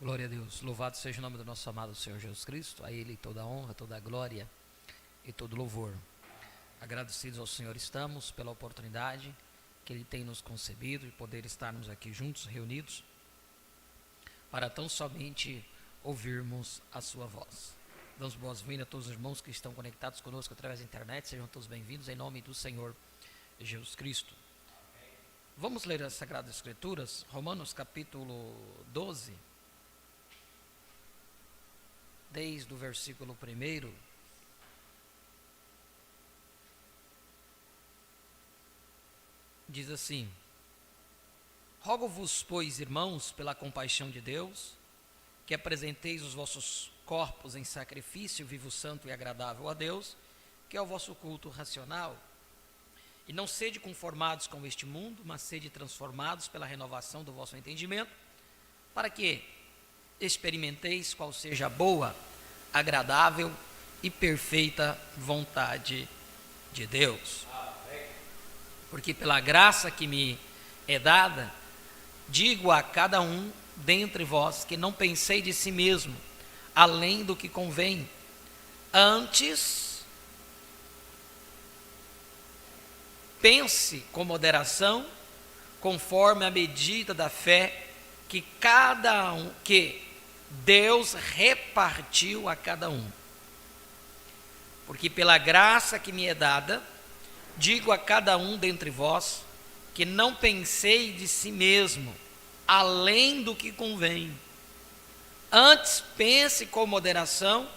Glória a Deus, louvado seja o nome do nosso amado Senhor Jesus Cristo, a Ele toda a honra, toda a glória e todo louvor. Agradecidos ao Senhor estamos pela oportunidade que Ele tem nos concedido de poder estarmos aqui juntos, reunidos, para tão somente ouvirmos a sua voz. Damos boas-vindas a todos os irmãos que estão conectados conosco através da internet, sejam todos bem-vindos em nome do Senhor Jesus Cristo. Vamos ler as Sagradas Escrituras, Romanos capítulo 12, desde o versículo 1, diz assim: Rogo-vos, pois, irmãos, pela compaixão de Deus, que apresenteis os vossos corpos em sacrifício vivo, santo e agradável a Deus, que é o vosso culto racional. E não sede conformados com este mundo, mas sede transformados pela renovação do vosso entendimento, para que experimenteis qual seja a boa, agradável e perfeita vontade de Deus. Porque pela graça que me é dada, digo a cada um dentre vós que não pensei de si mesmo, além do que convém. Antes, pense com moderação, conforme a medida da fé que Deus repartiu a cada um. Porque pela graça que me é dada, digo a cada um dentre vós que não pensei de si mesmo, além do que convém. Antes pense com moderação,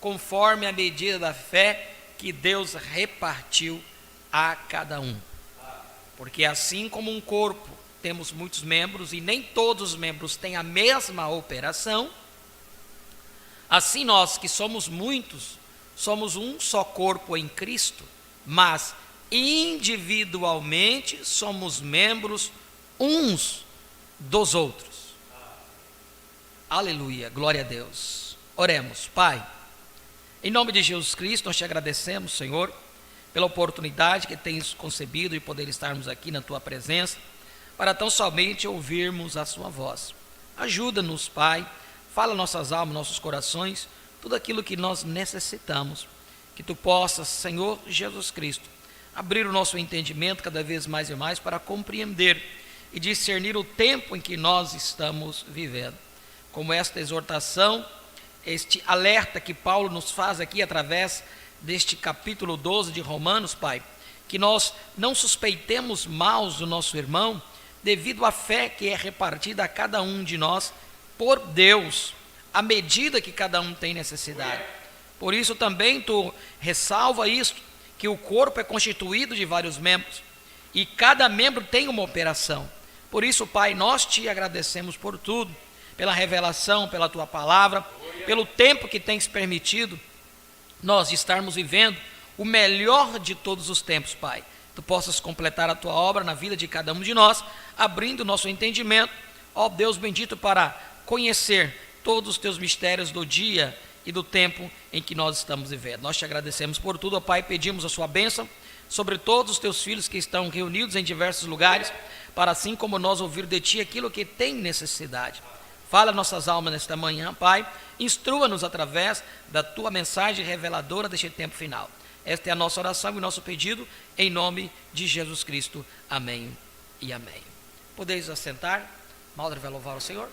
conforme a medida da fé que Deus repartiu a cada um. Porque assim como um corpo temos muitos membros e nem todos os membros têm a mesma operação, assim nós que somos muitos, somos um só corpo em Cristo, mas individualmente somos membros uns dos outros. Aleluia, glória a Deus. Oremos. Pai, em nome de Jesus Cristo, nós te agradecemos, Senhor, pela oportunidade que tens concebido de poder estarmos aqui na tua presença, para tão somente ouvirmos a sua voz. Ajuda-nos, Pai, fala nossas almas, nossos corações, tudo aquilo que nós necessitamos, que tu possas, Senhor Jesus Cristo, abrir o nosso entendimento cada vez mais e mais para compreender e discernir o tempo em que nós estamos vivendo. Como esta exortação, este alerta que Paulo nos faz aqui através deste capítulo 12 de Romanos, Pai, que nós não suspeitemos mal do nosso irmão, devido à fé que é repartida a cada um de nós por Deus, à medida que cada um tem necessidade. Por isso também tu ressalva isto, que o corpo é constituído de vários membros, e cada membro tem uma operação. Por isso, Pai, nós te agradecemos por tudo, pela revelação, pela tua palavra, pelo tempo que tens permitido nós estarmos vivendo o melhor de todos os tempos, Pai. Tu possas completar a tua obra na vida de cada um de nós, abrindo o nosso entendimento, ó Deus bendito, para conhecer todos os teus mistérios do dia e do tempo em que nós estamos vivendo. Nós te agradecemos por tudo, ó Pai, pedimos a sua bênção sobre todos os teus filhos que estão reunidos em diversos lugares, para assim como nós ouvir de ti aquilo que tem necessidade. Fala nossas almas nesta manhã, Pai, instrua-nos através da tua mensagem reveladora deste tempo final. Esta é a nossa oração e nosso pedido, em nome de Jesus Cristo. Amém e amém. Podeis assentar. Maldra vai louvar o Senhor.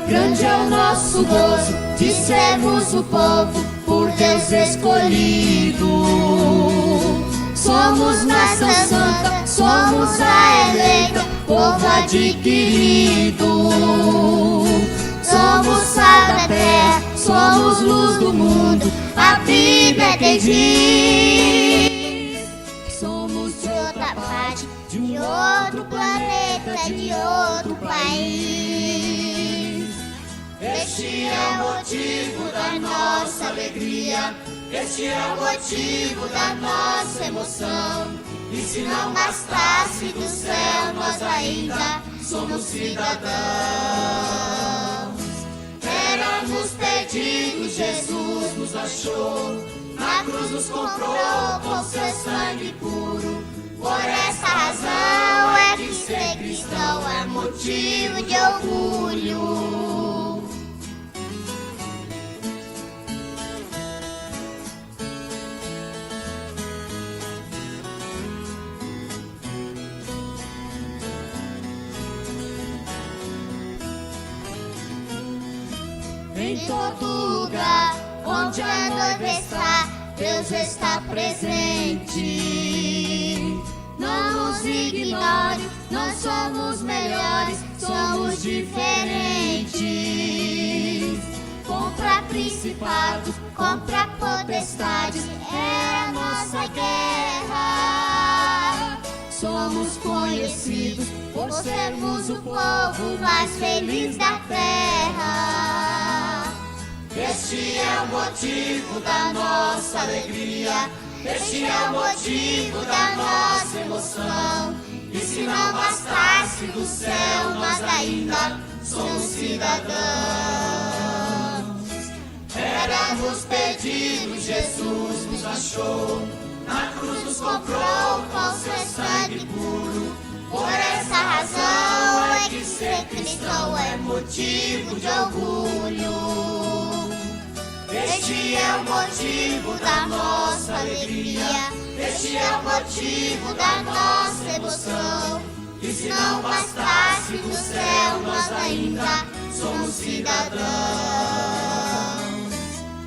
Grande é o nosso gozo de sermos o povo por Deus escolhido. Somos nação santa, somos a eleita, povo adquirido. Somos sal da terra, somos luz do mundo, a Bíblia que diz. Somos de outra parte, de outro planeta, de outro país. Este é o motivo da nossa alegria, este é o motivo da nossa emoção. E se não bastasse do céu, nós ainda somos cidadãos. Éramos perdidos, Jesus nos achou, na cruz nos comprou com seu sangue puro. Por essa razão é que ser cristão é motivo de orgulho. Em todo lugar onde a noiva está, Deus está presente. Não nos ignore, nós somos melhores, somos diferentes. Contra principados, contra potestades, é a nossa guerra. Somos conhecidos por sermos o povo mais feliz da terra. Este é o motivo da nossa alegria, este é o motivo da nossa emoção. E se não bastasse do céu, nós ainda somos cidadãos. Éramos perdidos, Jesus nos achou, na cruz nos comprou com seu sangue puro. Por essa razão é que ser cristão é motivo de orgulho. Este é o motivo da nossa alegria, este é o motivo da nossa emoção. E se não bastasse do céu, nós ainda somos cidadãos.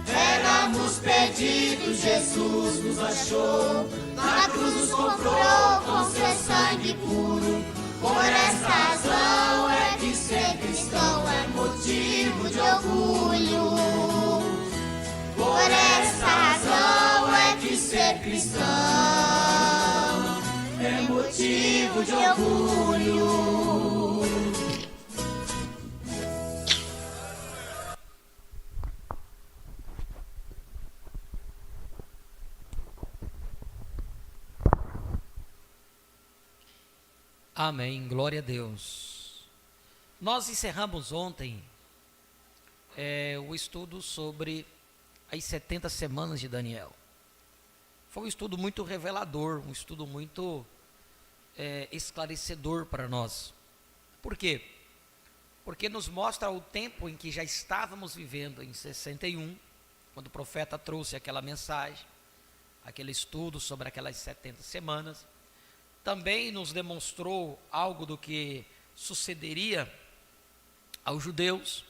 Éramos perdidos, Jesus nos achou, na cruz nos comprou com seu sangue puro. Por essa razão é que ser cristão é motivo de orgulho. Por essa razão é que ser cristão é motivo de orgulho. Amém, glória a Deus. Nós encerramos ontem o estudo sobre as 70 semanas de Daniel. Foi um estudo muito revelador, um estudo muito esclarecedor para nós. Por quê? Porque nos mostra o tempo em que já estávamos vivendo em 61, quando o profeta trouxe aquela mensagem, aquele estudo sobre aquelas 70 semanas. Também nos demonstrou algo do que sucederia aos judeus.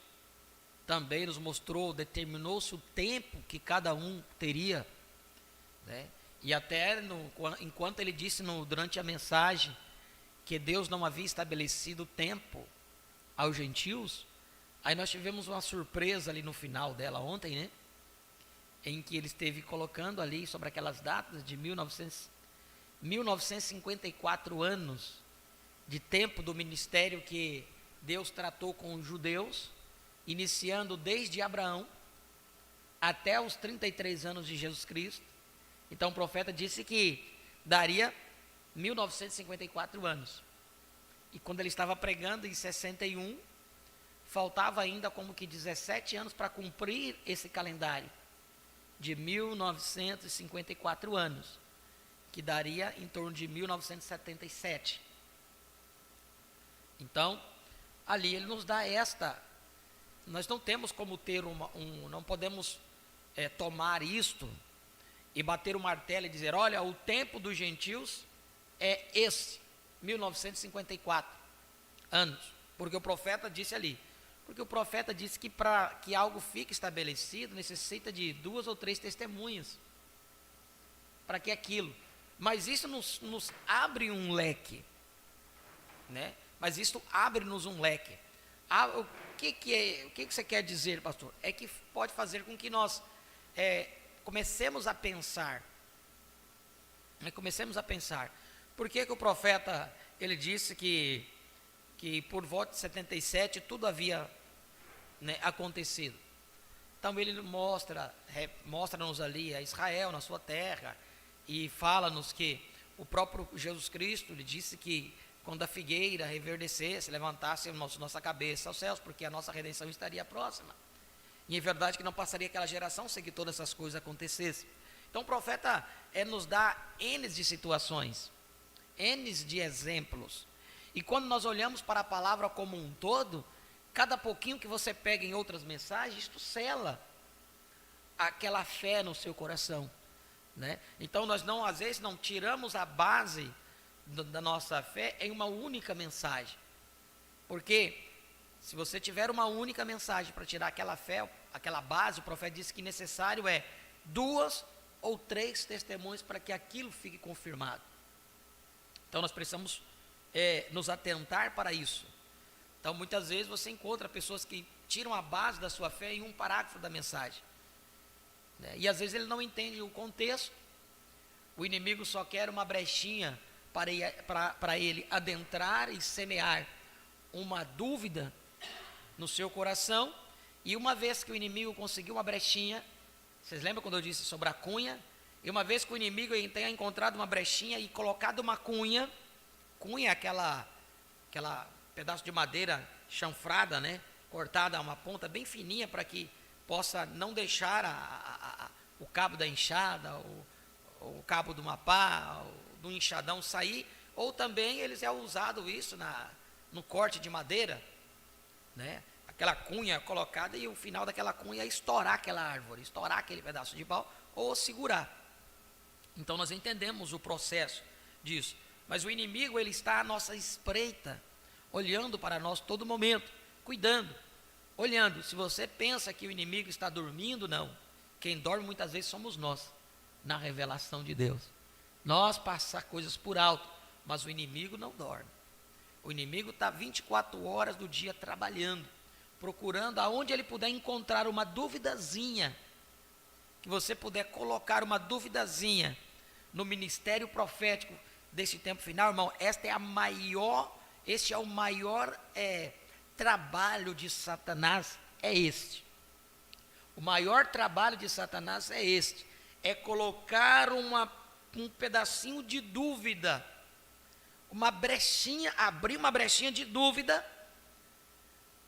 Também nos mostrou, determinou-se o tempo que cada um teria, né? E até enquanto ele disse durante a mensagem que Deus não havia estabelecido tempo aos gentios, aí nós tivemos uma surpresa ali no final dela ontem, né? Em que ele esteve colocando ali sobre aquelas datas de 1954 anos de tempo do ministério que Deus tratou com os judeus, iniciando desde Abraão até os 33 anos de Jesus Cristo. Então o profeta disse que daria 1954 anos. E quando ele estava pregando em 61, faltava ainda como que 17 anos para cumprir esse calendário de 1954 anos, que daria em torno de 1977. Então, ali ele nos dá nós não temos como ter não podemos tomar isto e bater o martelo e dizer, olha, o tempo dos gentios é esse, 1954 anos, porque o profeta disse ali, porque o profeta disse que para que algo fique estabelecido, necessita de 2 ou 3 testemunhas, para que aquilo, mas isso nos abre um leque, né? Mas isso abre-nos um leque. O que você quer dizer, pastor? É que pode fazer com que nós comecemos a pensar. Comecemos a pensar. Por que o profeta, ele disse que por volta de 77 tudo havia né, acontecido. Então ele mostra-nos ali a Israel na sua terra e fala-nos que o próprio Jesus Cristo lhe disse que quando a figueira reverdecesse, levantasse nossa cabeça aos céus, porque a nossa redenção estaria próxima. E é verdade que não passaria aquela geração sem que todas essas coisas acontecessem. Então o profeta nos dá N de situações, N de exemplos. E quando nós olhamos para a palavra como um todo, cada pouquinho que você pega em outras mensagens, isto sela aquela fé no seu coração, né? Então nós não, às vezes, não tiramos a base da nossa fé em uma única mensagem. Porque se você tiver uma única mensagem para tirar aquela fé, aquela base, o profeta disse que necessário 2 ou 3 testemunhos para que aquilo fique confirmado. Então nós precisamos nos atentar para isso. Então muitas vezes você encontra pessoas que tiram a base da sua fé em um parágrafo da mensagem, né? E às vezes ele não entende o contexto. O inimigo só quer uma brechinha para ele adentrar e semear uma dúvida no seu coração. E uma vez que o inimigo conseguiu uma brechinha, vocês lembram quando eu disse sobre a cunha? E uma vez que o inimigo tenha encontrado uma brechinha e colocado uma cunha é aquela pedaço de madeira chanfrada, né? Cortada a uma ponta bem fininha para que possa não deixar o cabo da enxada, o cabo de uma pá, do enxadão sair. Ou também eles usado isso no corte de madeira, né? Aquela cunha colocada e o final daquela cunha é estourar aquela árvore, estourar aquele pedaço de pau ou segurar. Então nós entendemos o processo disso. Mas o inimigo, ele está à nossa espreita, olhando para nós todo momento, cuidando, olhando. Se você pensa que o inimigo está dormindo, não. Quem dorme muitas vezes somos nós, na revelação de Deus. Nós passamos coisas por alto, mas o inimigo não dorme. O inimigo está 24 horas do dia trabalhando, procurando aonde ele puder encontrar uma duvidazinha, que você puder colocar uma duvidazinha no ministério profético desse tempo final, irmão. Este é o maior trabalho de Satanás, O maior trabalho de Satanás é colocar um pedacinho de dúvida, abrir uma brechinha de dúvida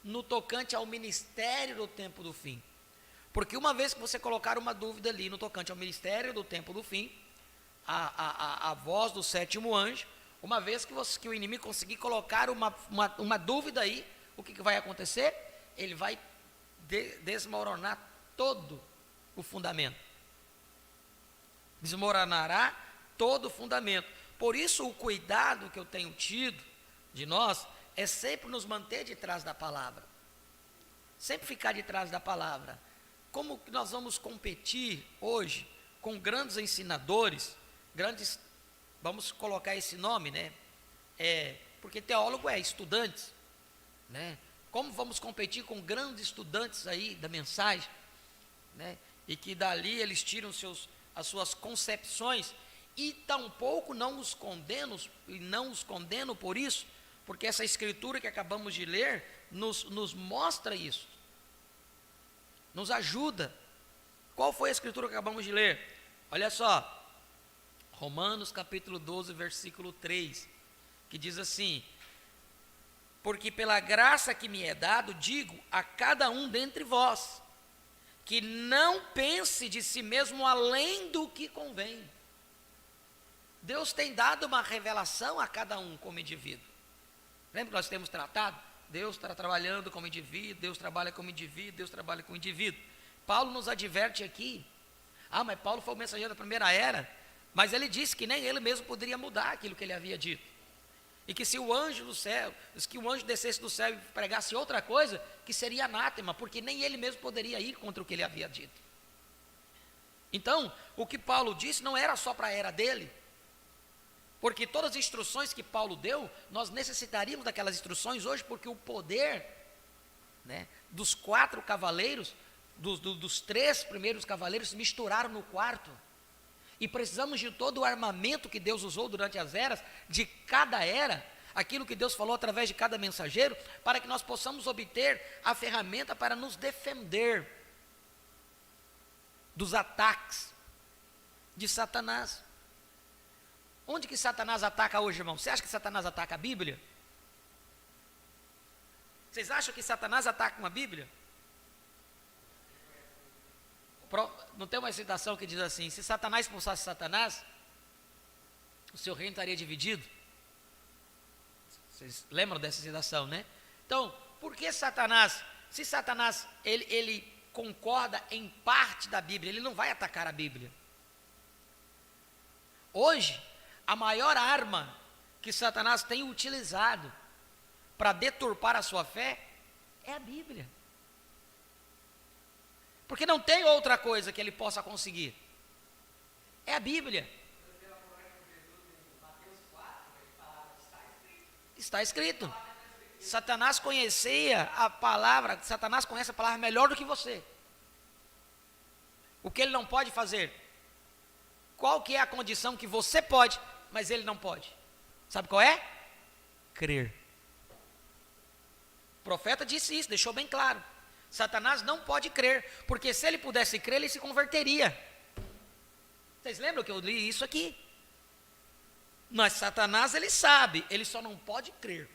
no tocante ao ministério do tempo do fim. Porque uma vez que você colocar uma dúvida ali no tocante ao ministério do tempo do fim, a voz do 7º anjo, uma vez que o inimigo conseguir colocar uma dúvida aí, o que vai acontecer? Ele vai desmoronar todo o fundamento. Desmoronará todo o fundamento. Por isso o cuidado que eu tenho tido de nós é sempre nos manter de trás da palavra. Sempre ficar de trás da palavra. Como que nós vamos competir hoje com grandes ensinadores, vamos colocar esse nome, né? Porque teólogo é estudantes, né? Como vamos competir com grandes estudantes aí da mensagem, né? E que dali eles tiram as suas concepções, e tampouco não os condeno por isso, porque essa escritura que acabamos de ler nos mostra isso, nos ajuda. Qual foi a escritura que acabamos de ler? Olha só, Romanos capítulo 12, versículo 3, que diz assim: porque pela graça que me é dado, digo a cada um dentre vós, que não pense de si mesmo além do que convém. Deus tem dado uma revelação a cada um como indivíduo. Lembra que nós temos tratado? Deus está trabalhando como indivíduo, Deus trabalha como indivíduo, Deus trabalha com indivíduo. Paulo nos adverte aqui. Mas Paulo foi o mensageiro da primeira era, mas ele disse que nem ele mesmo poderia mudar aquilo que ele havia dito. E que se o anjo descesse do céu e pregasse outra coisa, que seria anátema, porque nem ele mesmo poderia ir contra o que ele havia dito. Então, o que Paulo disse não era só para a era dele, porque todas as instruções que Paulo deu, nós necessitaríamos daquelas instruções hoje, porque o poder, né, dos 4 cavaleiros, dos 3 primeiros cavaleiros se misturaram no 4, e precisamos de todo o armamento que Deus usou durante as eras, de cada era, aquilo que Deus falou através de cada mensageiro, para que nós possamos obter a ferramenta para nos defender dos ataques de Satanás. Onde que Satanás ataca hoje, irmão? Você acha que Satanás ataca a Bíblia? Vocês acham que Satanás ataca uma Bíblia? Não tem uma citação que diz assim: se Satanás expulsasse Satanás, o seu reino estaria dividido? Vocês lembram dessa citação, né? Então, por que Satanás, se Satanás ele concorda em parte da Bíblia, ele não vai atacar a Bíblia? Hoje, a maior arma que Satanás tem utilizado para deturpar a sua fé é a Bíblia. Porque não tem outra coisa que ele possa conseguir. É a Bíblia. Está escrito. Satanás conhecia a palavra, Satanás conhece a palavra melhor do que você. O que ele não pode fazer? Qual que é a condição que você pode, mas ele não pode? Sabe qual é? Crer. O profeta disse isso, deixou bem claro. Satanás não pode crer, porque se ele pudesse crer, ele se converteria. Vocês lembram que eu li isso aqui? Mas Satanás, ele sabe, ele só não pode crer.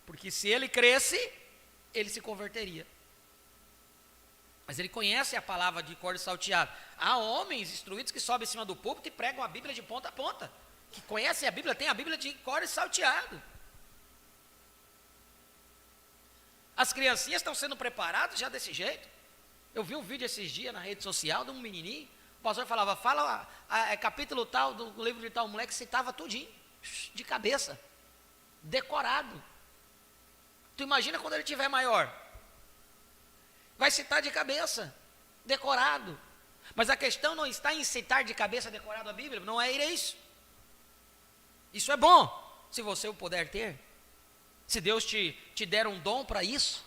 Porque se ele cresce, ele se converteria. Mas ele conhece a palavra de cor e salteado. Há homens instruídos que sobem em cima do púlpito e pregam a Bíblia de ponta a ponta. Que conhecem a Bíblia, tem a Bíblia de cor e salteado. As criancinhas estão sendo preparadas já desse jeito. Eu vi um vídeo esses dias na rede social de um menininho. O pastor falava, fala capítulo tal do livro de tal, moleque citava tudinho, de cabeça, decorado. Tu imagina quando ele tiver maior? Vai citar de cabeça, decorado. Mas a questão não está em citar de cabeça decorado a Bíblia, não é isso. Isso é bom, se você o puder ter. Se Deus te der um dom para isso,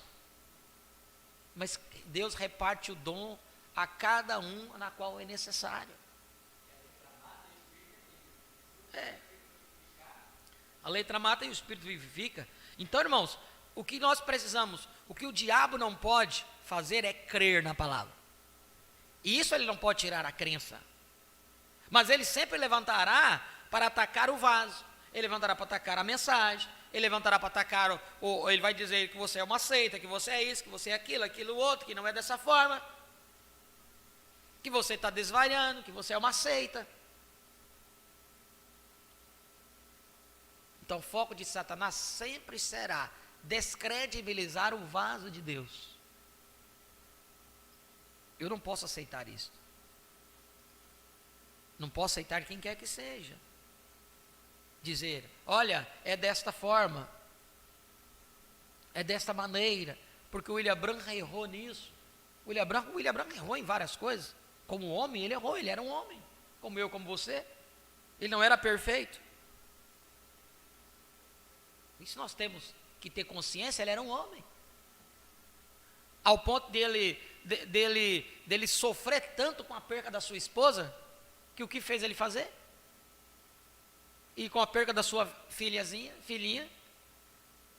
mas Deus reparte o dom a cada um na qual é necessário. A letra mata e o Espírito vivifica. Então, irmãos, o que nós precisamos, o que o diabo não pode fazer é crer na palavra. E isso ele não pode tirar a crença. Mas ele sempre levantará para atacar o vaso. Ele levantará para atacar a mensagem. Ele levantará para atacar, ou ele vai dizer que você é uma seita, que você é isso, que você é aquilo outro, que não é dessa forma, que você está desvariando, que você é uma seita. Então o foco de Satanás sempre será descredibilizar o vaso de Deus. Eu não posso aceitar isso. Não posso aceitar quem quer que seja. Dizer, olha, é desta forma, é desta maneira, porque o William Branham errou nisso. O William Branham errou em várias coisas. Como homem, ele errou, ele era um homem, como eu, como você. Ele não era perfeito. Isso nós temos que ter consciência, ele era um homem. Ao ponto dele sofrer tanto com a perca da sua esposa, que o que fez ele fazer? E com a perca da sua filhinha,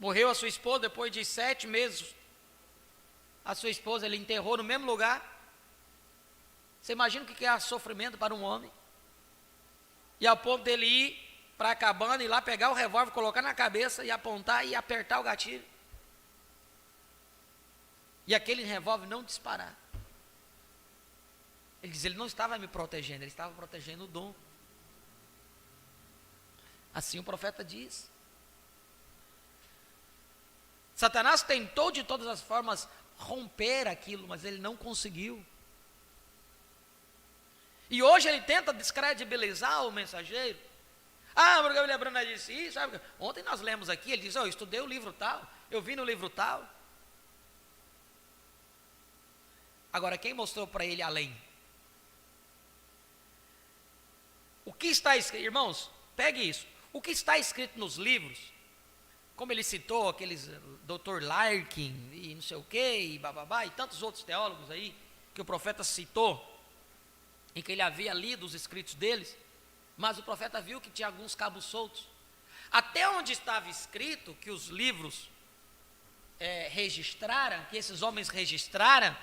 morreu a sua esposa, depois de 7 meses, a sua esposa ele enterrou no mesmo lugar. Você imagina o que é sofrimento para um homem? E ao ponto dele ir para a cabana, ir lá pegar o revólver, colocar na cabeça e apontar e apertar o gatilho. E aquele revólver não disparar. Ele diz, ele não estava me protegendo, ele estava protegendo o dom. Assim o profeta diz. Satanás tentou de todas as formas romper aquilo, mas ele não conseguiu. E hoje ele tenta descredibilizar o mensageiro. Ah, porque o William Branham disse isso. Sabe? Ontem nós lemos aqui, ele diz, eu estudei o livro tal, eu vi no livro tal. Agora, quem mostrou para ele além? O que está escrito, irmãos, pegue isso. O que está escrito nos livros, como ele citou aqueles Dr. Larkin e não sei o que, e bababá, e tantos outros teólogos aí, que o profeta citou, em que ele havia lido os escritos deles, mas o profeta viu que tinha alguns cabos soltos. Até onde estava escrito que os livros registraram, que esses homens registraram,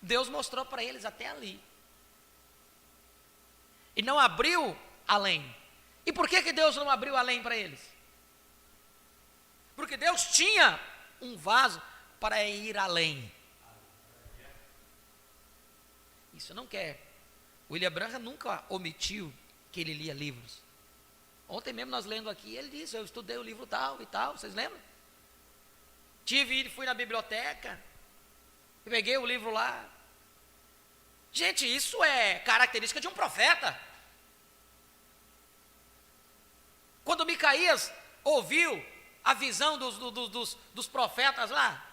Deus mostrou para eles até ali. E não abriu além. E por que Deus não abriu além para eles? Porque Deus tinha um vaso para ir além. Isso não quer. William Branham nunca omitiu que ele lia livros. Ontem mesmo nós lendo aqui, ele disse, eu estudei o livro tal e tal, vocês lembram? Fui na biblioteca, peguei o livro lá. Gente, isso é característica de um profeta. Quando Micaías ouviu a visão dos profetas lá,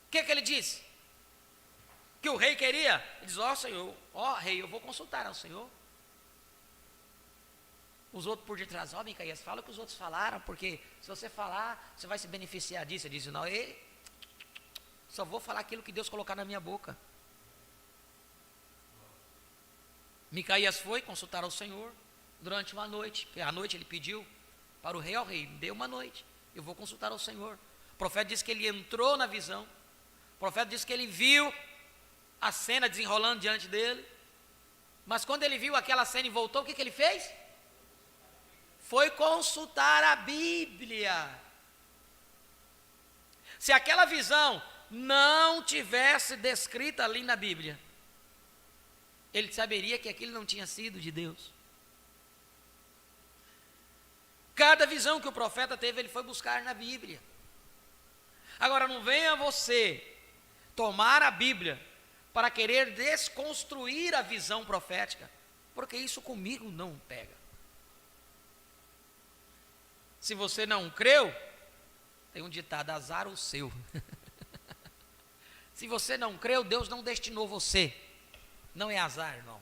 o que ele disse? Que o rei queria? Ele diz, Senhor, rei, eu vou consultar ao Senhor. Os outros por detrás, Micaías, fala o que os outros falaram, porque se você falar, você vai se beneficiar disso. Ele diz, não, só vou falar aquilo que Deus colocar na minha boca. Micaías foi consultar ao Senhor durante uma noite, porque à noite ele pediu para o rei, rei, me dê uma noite, eu vou consultar ao Senhor. O profeta disse que ele entrou na visão, o profeta disse que ele viu a cena desenrolando diante dele, mas quando ele viu aquela cena e voltou, o que ele fez? Foi consultar a Bíblia. Se aquela visão não tivesse descrita ali na Bíblia, ele saberia que aquilo não tinha sido de Deus. Cada visão que o profeta teve, ele foi buscar na Bíblia. Agora, não venha você tomar a Bíblia para querer desconstruir a visão profética, porque isso comigo não pega. Se você não creu, tem um ditado, azar o seu. Se você não creu, Deus não destinou você. Não é azar, irmão.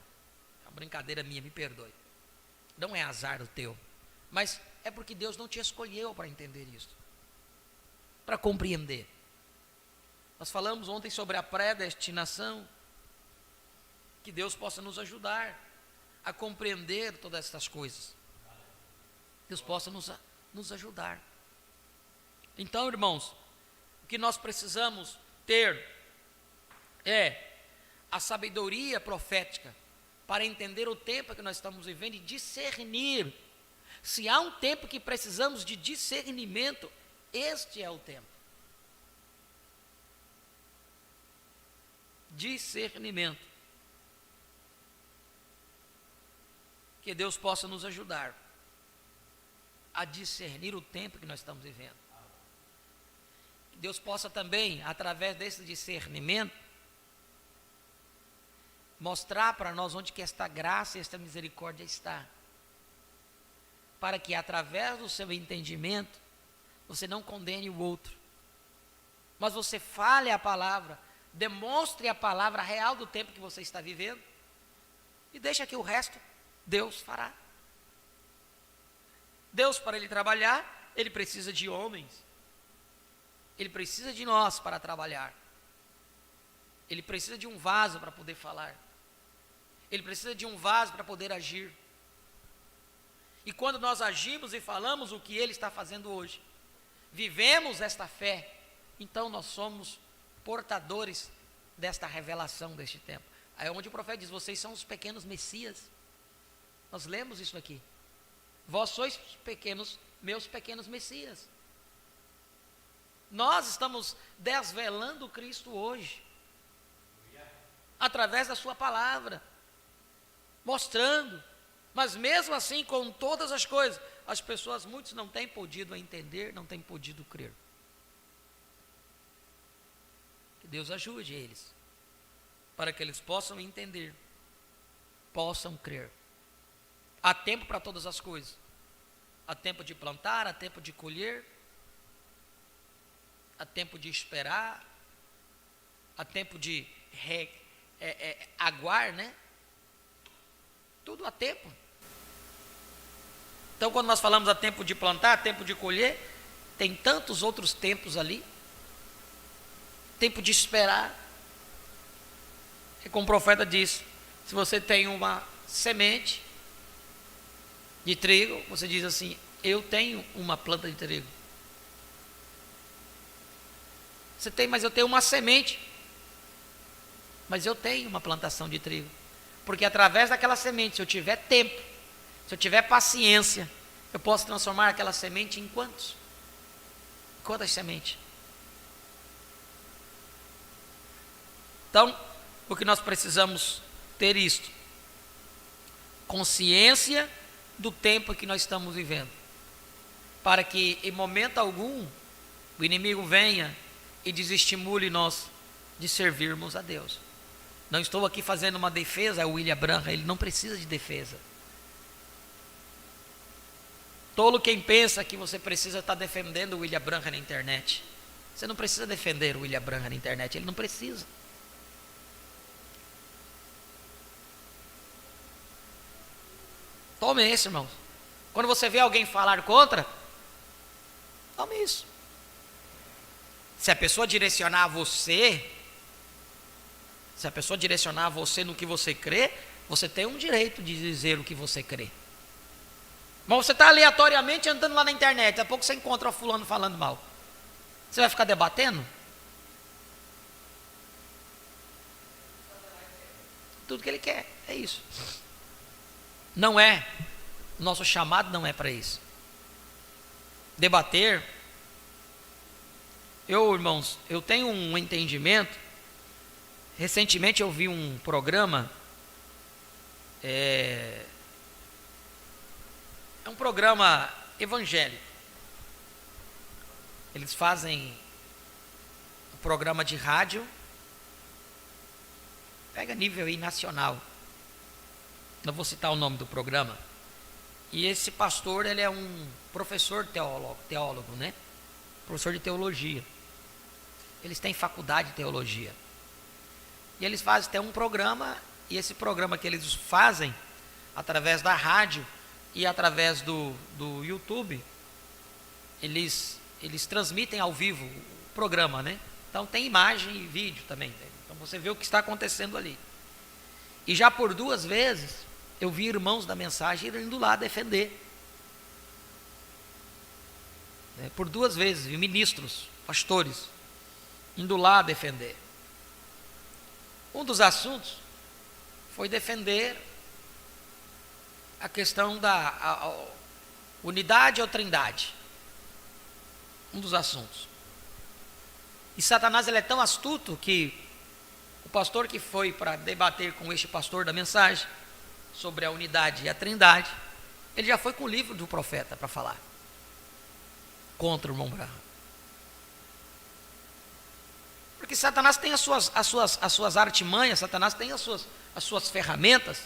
É uma brincadeira minha, me perdoe. Não é azar o teu. Mas é porque Deus não te escolheu para entender isso. Para compreender. Nós falamos ontem sobre a predestinação. Que Deus possa nos ajudar a compreender todas essas coisas. Deus possa nos ajudar. Então, irmãos, o que nós precisamos ter é a sabedoria profética para entender o tempo que nós estamos vivendo e discernir. Se há um tempo que precisamos de discernimento, este é o tempo. Discernimento. Que Deus possa nos ajudar a discernir o tempo que nós estamos vivendo. Que Deus possa também, através desse discernimento, mostrar para nós onde que esta graça e esta misericórdia está. Para que através do seu entendimento, você não condene o outro, mas você fale a palavra, demonstre a palavra real do tempo que você está vivendo, e deixa que o resto Deus fará. Deus, para Ele trabalhar, Ele precisa de homens. Ele precisa de nós para trabalhar. Ele precisa de um vaso para poder falar. Ele precisa de um vaso para poder agir. E quando nós agimos e falamos o que Ele está fazendo hoje, vivemos esta fé, então nós somos portadores desta revelação deste tempo. Aí é onde o profeta diz, vocês são os pequenos Messias. Nós lemos isso aqui. Vós sois pequenos, meus pequenos Messias. Nós estamos desvelando Cristo hoje, através da sua palavra, mostrando, mas mesmo assim, com todas as coisas, as pessoas, muitos não têm podido entender, não têm podido crer. Que Deus ajude eles, para que eles possam entender, possam crer. Há tempo para todas as coisas. Há tempo de plantar, há tempo de colher, há tempo de esperar, há tempo de aguar, né? Tudo há tempo. Então, quando nós falamos há tempo de plantar, há tempo de colher, tem tantos outros tempos ali. Tempo de esperar. É como o profeta disse, se você tem uma semente, de trigo, você diz assim: eu tenho uma planta de trigo. Você tem, mas eu tenho uma semente. Mas eu tenho uma plantação de trigo. Porque através daquela semente, se eu tiver tempo, se eu tiver paciência, eu posso transformar aquela semente em quantos? Quantas sementes? Então, o que nós precisamos ter isto: consciência do tempo que nós estamos vivendo, para que em momento algum o inimigo venha e desestimule nós de servirmos a Deus. Não estou aqui fazendo uma defesa ao William Branham, ele não precisa de defesa. Tolo quem pensa que você precisa estar defendendo o William Branham na internet. Você não precisa defender o William Branham na internet, ele não precisa. Tome isso, irmãos. Quando você vê alguém falar contra, tome isso. Se a pessoa direcionar a você, no que você crê, você tem um direito de dizer o que você crê. Mas você está aleatoriamente andando lá na internet, daqui a pouco você encontra o fulano falando mal. Você vai ficar debatendo? Tudo que ele quer, é isso. Não é, nosso chamado não é para isso. Debater. Irmãos, eu tenho um entendimento. Recentemente eu vi um programa, é um programa evangélico. Eles fazem um programa de rádio, pega nível aí nacional. Não vou citar o nome do programa. E esse pastor, ele é um professor teólogo, né? Professor de teologia. Eles têm faculdade de teologia. E eles fazem até um programa, e esse programa que eles fazem, através da rádio e através do YouTube, eles transmitem ao vivo o programa, né? Então tem imagem e vídeo também, né? Então você vê o que está acontecendo ali. E já por 2 vezes, eu vi irmãos da mensagem indo lá defender. Por 2 vezes, vi ministros, pastores, indo lá defender. Um dos assuntos foi defender a questão da unidade ou trindade. Um dos assuntos. E Satanás, ele é tão astuto que o pastor que foi para debater com este pastor da mensagem sobre a unidade e a trindade, ele já foi com o livro do profeta para falar contra o irmão Branham. Porque Satanás tem as suas artimanhas, Satanás tem as suas ferramentas.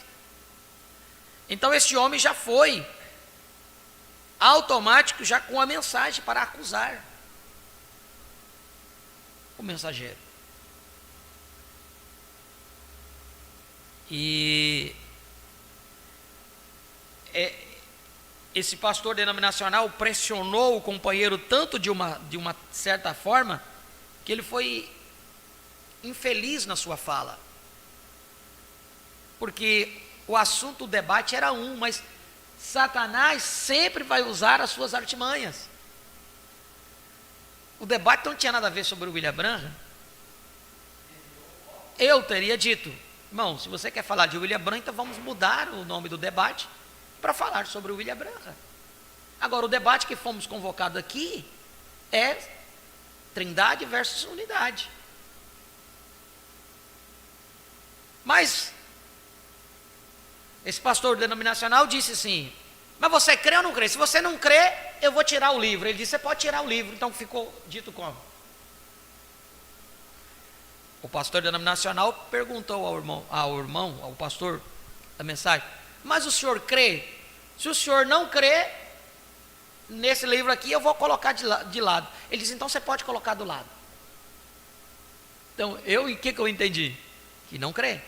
Então este homem já foi automático, já com a mensagem para acusar o mensageiro. E esse pastor denominacional pressionou o companheiro tanto de uma certa forma, que ele foi infeliz na sua fala. Porque o assunto do debate era mas Satanás sempre vai usar as suas artimanhas. O debate não tinha nada a ver sobre o William Branham. Eu teria dito: irmão, se você quer falar de William Branham, então vamos mudar o nome do debate para falar sobre o William Branham. Agora, o debate que fomos convocados aqui é trindade versus unidade. Mas esse pastor denominacional disse assim: mas você crê ou não crê? Se você não crê, eu vou tirar o livro. Ele disse: você pode tirar o livro. Então ficou dito como? O pastor denominacional perguntou ao pastor da mensagem: mas o senhor crê? Se o senhor não crê nesse livro aqui, eu vou colocar de lado. Ele disse: então você pode colocar do lado. Então, o que eu entendi? Que não crê.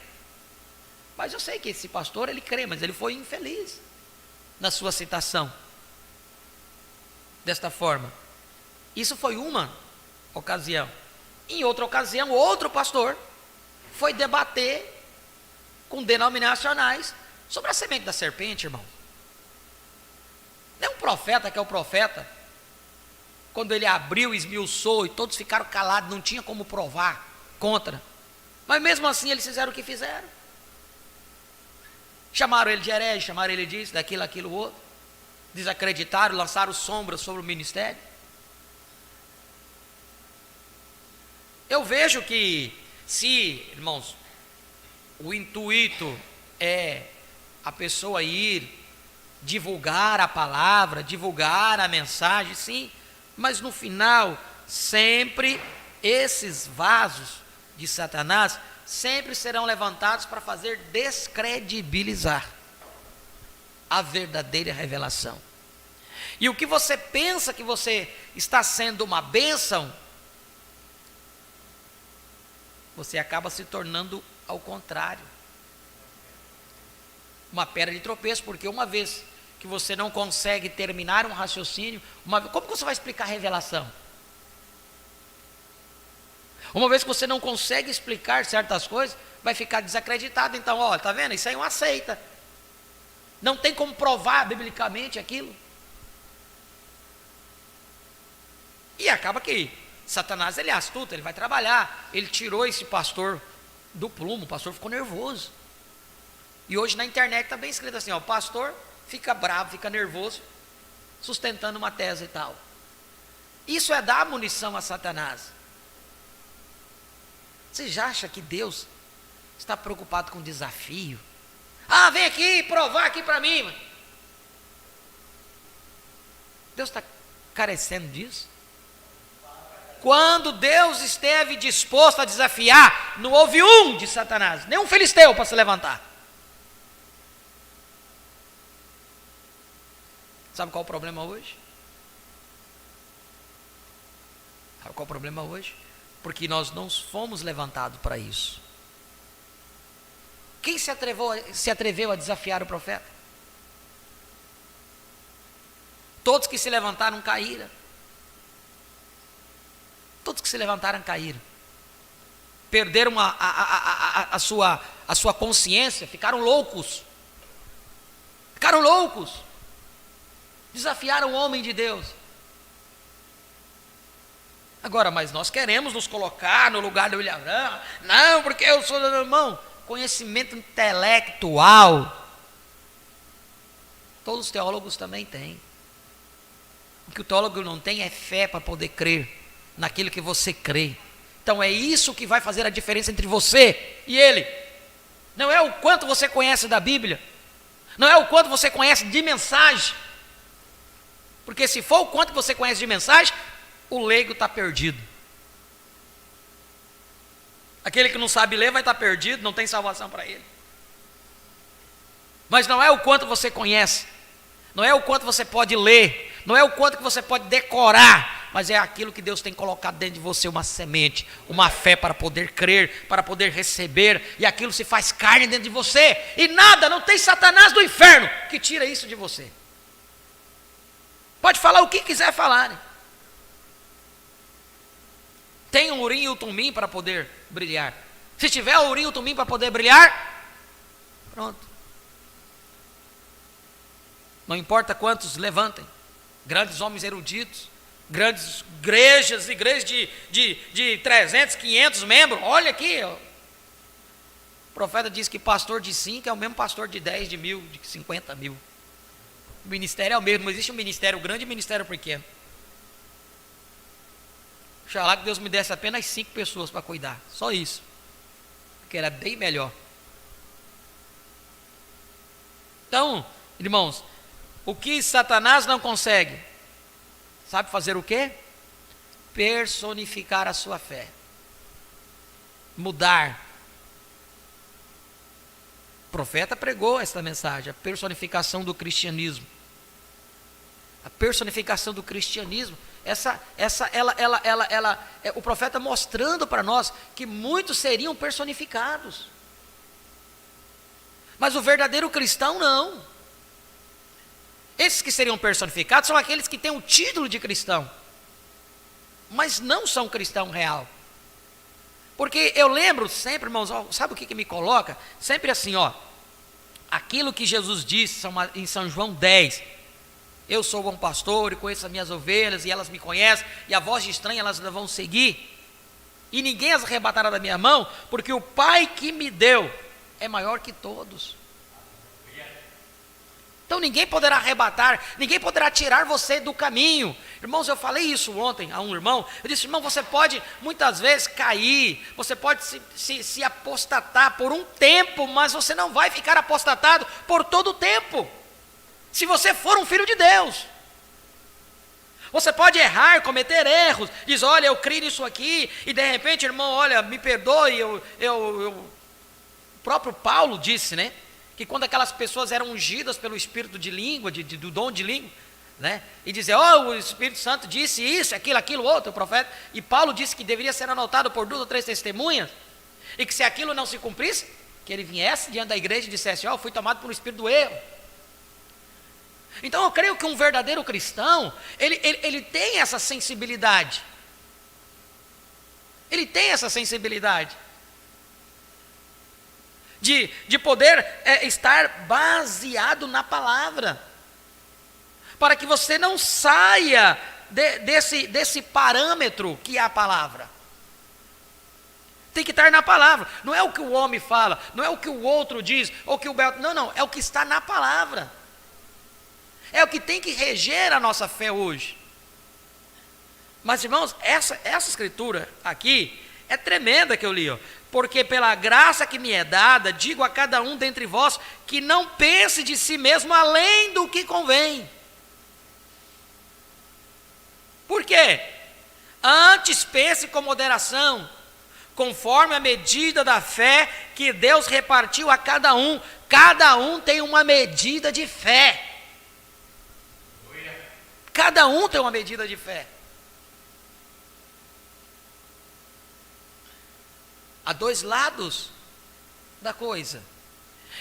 Mas eu sei que esse pastor, ele crê, mas ele foi infeliz na sua citação. Desta forma. Isso foi uma ocasião. Em outra ocasião, outro pastor foi debater com denominacionais sobre a semente da serpente, irmão. Nem um profeta que é o profeta, quando ele abriu, esmiuçou e todos ficaram calados, não tinha como provar contra. Mas mesmo assim eles fizeram o que fizeram. Chamaram ele de herege, chamaram ele disso, daquilo, aquilo, outro. Desacreditaram, lançaram sombras sobre o ministério. Eu vejo que se, irmãos, o intuito é a pessoa ir divulgar a palavra, divulgar a mensagem, sim, mas no final, sempre esses vasos de Satanás sempre serão levantados para fazer descredibilizar a verdadeira revelação. E o que você pensa que você está sendo uma bênção, você acaba se tornando ao contrário, uma pedra de tropeço, porque uma vez que você não consegue terminar um raciocínio, como você vai explicar a revelação? Uma vez que você não consegue explicar certas coisas, vai ficar desacreditado. Então, ó, tá vendo? Isso aí é uma seita. Não tem como provar biblicamente aquilo. E acaba que Satanás, ele é astuto, ele vai trabalhar. Ele tirou esse pastor do plumo, o pastor ficou nervoso. E hoje na internet está bem escrito assim, ó, o pastor fica bravo, fica nervoso, sustentando uma tese e tal. Isso é dar munição a Satanás. Você já acha que Deus está preocupado com desafio? Ah, vem aqui provar aqui para mim. Deus está carecendo disso? Quando Deus esteve disposto a desafiar, não houve um de Satanás, nem um filisteu para se levantar. Sabe qual é o problema hoje? Sabe qual é o problema hoje? Porque nós não fomos levantados para isso. Quem se atreveu a desafiar o profeta? Todos que se levantaram caíram. Todos que se levantaram caíram. Perderam a sua consciência, ficaram loucos. Ficaram loucos. Desafiaram o homem de Deus. Agora, mas nós queremos nos colocar no lugar do William Branham. Não, porque eu sou do irmão. Conhecimento intelectual. Todos os teólogos também têm. O que o teólogo não tem é fé para poder crer naquilo que você crê. Então é isso que vai fazer a diferença entre você e ele. Não é o quanto você conhece da Bíblia. Não é o quanto você conhece de mensagem. Porque se for o quanto você conhece de mensagem, o leigo está perdido. Aquele que não sabe ler vai estar perdido, não tem salvação para ele. Mas não é o quanto você conhece, não é o quanto você pode ler, não é o quanto que você pode decorar, mas é aquilo que Deus tem colocado dentro de você, uma semente, uma fé para poder crer, para poder receber, e aquilo se faz carne dentro de você, e nada, não tem Satanás do inferno que tira isso de você. Pode falar o que quiser falar, né? Tem um urim e o tumim para poder brilhar. Se tiver o urim e o tumim para poder brilhar, pronto. Não importa quantos levantem, grandes homens eruditos, grandes igrejas de 300, 500 membros. Olha aqui, ó. O profeta diz que pastor de 5 é o mesmo pastor de 10, de 1000, de 50 mil. O ministério é o mesmo, não existe um ministério grande e um ministério pequeno. Oxalá que Deus me desse apenas 5 pessoas para cuidar, só isso, porque era bem melhor. Então, irmãos, o que Satanás não consegue, sabe fazer o quê? Personificar a sua fé, mudar. O profeta pregou esta mensagem, a personificação do cristianismo. A personificação do cristianismo, o profeta mostrando para nós que muitos seriam personificados, mas o verdadeiro cristão não. Esses que seriam personificados são aqueles que têm o título de cristão, mas não são cristão real. Porque eu lembro sempre, irmãos, sabe o que me coloca? Sempre assim, ó, aquilo que Jesus disse em São João 10, Eu sou bom pastor e conheço as minhas ovelhas e elas me conhecem, e a voz de estranho elas não vão seguir, e ninguém as arrebatará da minha mão, porque o Pai que me deu é maior que todos. Então ninguém poderá arrebatar, ninguém poderá tirar você do caminho. Irmãos, eu falei isso ontem a um irmão. Eu disse: irmão, você pode muitas vezes cair, você pode se apostatar por um tempo, mas você não vai ficar apostatado por todo o tempo, se você for um filho de Deus. Você pode errar, cometer erros, diz: olha, eu criei nisso aqui, e de repente, irmão, olha, me perdoe, o próprio Paulo disse, né, que quando aquelas pessoas eram ungidas pelo Espírito de língua, do dom de língua, né, e dizer: o Espírito Santo disse isso, aquilo, outro, o profeta, e Paulo disse que deveria ser anotado por 2 ou 3 testemunhas, e que se aquilo não se cumprisse, que ele viesse diante da igreja e dissesse: eu fui tomado por um espírito do erro. Então eu creio que um verdadeiro cristão, ele tem essa sensibilidade, ele tem essa sensibilidade, de poder estar baseado na palavra, para que você não saia desse parâmetro que é a palavra. Tem que estar na palavra, não é o que o homem fala, não é o que o outro diz, ou que o Bel... não, é o que está na palavra, é o que tem que reger a nossa fé hoje. Mas irmãos, essa escritura aqui é tremenda que eu li, ó. Porque pela graça que me é dada, digo a cada um dentre vós, que não pense de si mesmo além do que convém. Por quê? Antes pense com moderação, conforme a medida da fé que Deus repartiu a cada um. Cada um tem uma medida de fé. Cada um tem uma medida de fé. Há dois lados da coisa.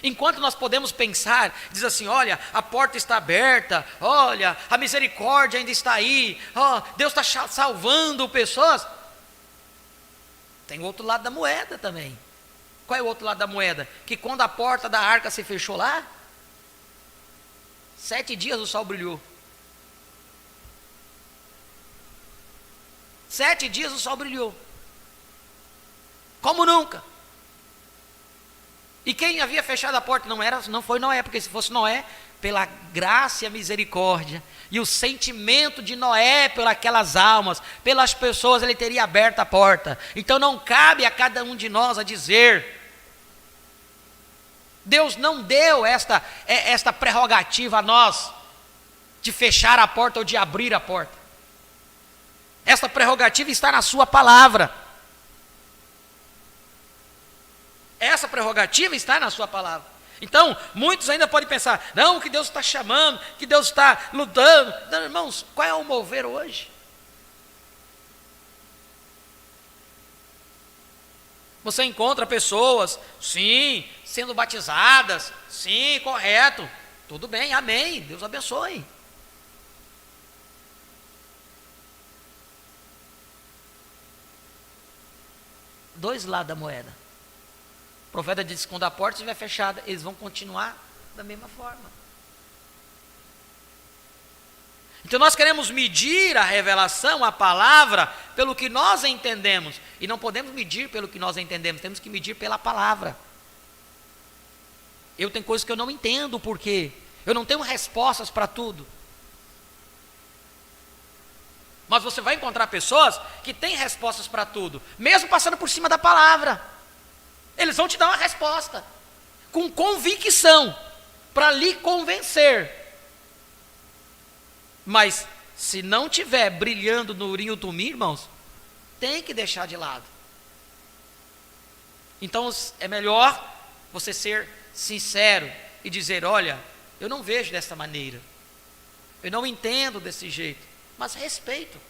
Enquanto nós podemos pensar, diz assim: olha, a porta está aberta, olha, a misericórdia ainda está aí, Deus está salvando pessoas. Tem o outro lado da moeda também. Qual é o outro lado da moeda? Que quando a porta da arca se fechou lá, 7 dias o sol brilhou. 7 dias o sol brilhou. Como nunca. E quem havia fechado a porta não foi Noé, porque se fosse Noé, pela graça e a misericórdia e o sentimento de Noé por aquelas almas, pelas pessoas, ele teria aberto a porta. Então não cabe a cada um de nós a dizer. Deus não deu esta prerrogativa a nós de fechar a porta ou de abrir a porta. Essa prerrogativa está na sua palavra. Essa prerrogativa está na sua palavra. Então, muitos ainda podem pensar: não, que Deus está chamando, que Deus está lutando. Não, irmãos, qual é o mover hoje? Você encontra pessoas, sim, sendo batizadas, sim, correto, tudo bem, amém, Deus abençoe. Dois lados da moeda. O profeta disse que quando a porta estiver fechada, eles vão continuar da mesma forma. Então nós queremos medir a revelação, a palavra, pelo que nós entendemos. E não podemos medir pelo que nós entendemos, temos que medir pela palavra. Eu tenho coisas que eu não entendo por quê. Eu não tenho respostas para tudo. Mas você vai encontrar pessoas que têm respostas para tudo, mesmo passando por cima da palavra. Eles vão te dar uma resposta, com convicção, para lhe convencer. Mas, se não tiver brilhando no urim tumim, irmãos, tem que deixar de lado. Então, é melhor você ser sincero e dizer: olha, eu não vejo dessa maneira, eu não entendo desse jeito. Mas respeito.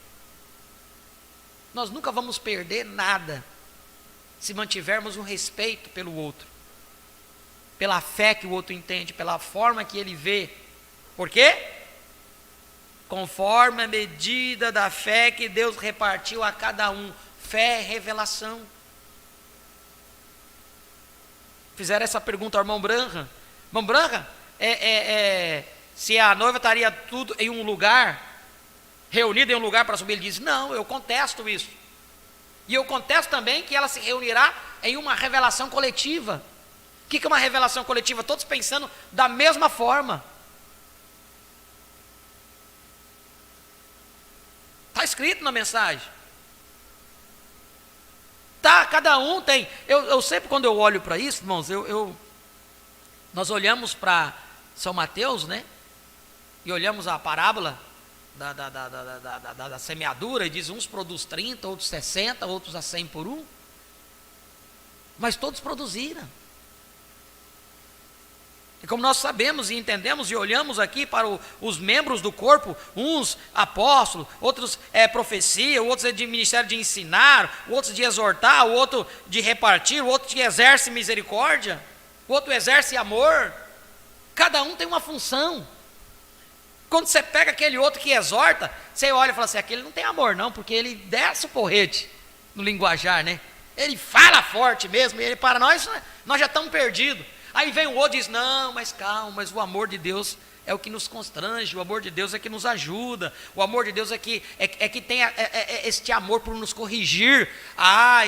Nós nunca vamos perder nada se mantivermos um respeito pelo outro, pela fé que o outro entende, pela forma que ele vê. Por quê? Conforme a medida da fé que Deus repartiu a cada um. Fé é revelação. Fizeram essa pergunta ao irmão Branham. Irmão Branham, se a noiva estaria tudo em um lugar, reunida em um lugar para subir. Ele diz: não, eu contesto isso. E eu contesto também que ela se reunirá em uma revelação coletiva. O que é uma revelação coletiva? Todos pensando da mesma forma. Está escrito na mensagem. Tá, cada um tem. Eu sempre, quando eu olho para isso, irmãos, nós olhamos para São Mateus, né? E olhamos a parábola da semeadura, e diz: uns produz 30, outros 60, outros a 100 por um. Mas todos produziram. E como nós sabemos e entendemos e olhamos aqui para os membros do corpo, uns apóstolos, outros profecia, outros é de ministério de ensinar, outros de exortar, o outro de repartir, o outro que exerce misericórdia, o outro exerce amor. Cada um tem uma função. Quando você pega aquele outro que exorta, você olha e fala assim: aquele não tem amor não, porque ele desce o porrete no linguajar, né? Ele fala forte mesmo, e ele, para nós já estamos perdidos. Aí vem o outro e diz: não, mas calma, mas o amor de Deus é o que nos constrange, o amor de Deus é que nos ajuda, o amor de Deus é que tem este amor por nos corrigir.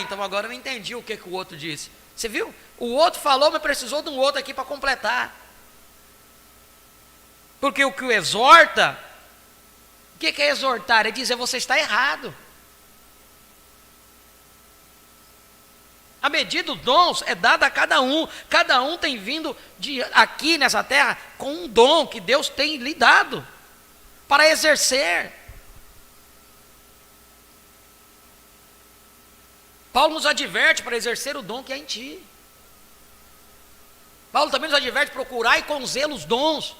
Então agora eu entendi o que o outro disse. Você viu? O outro falou, mas precisou de um outro aqui para completar. Porque o que o exorta, o que é exortar? É dizer: você está errado. A medida dos dons é dada a cada um tem vindo aqui nessa terra com um dom que Deus tem lhe dado para exercer. Paulo nos adverte para exercer o dom que há em ti. Paulo também nos adverte: procurai com zelo os dons.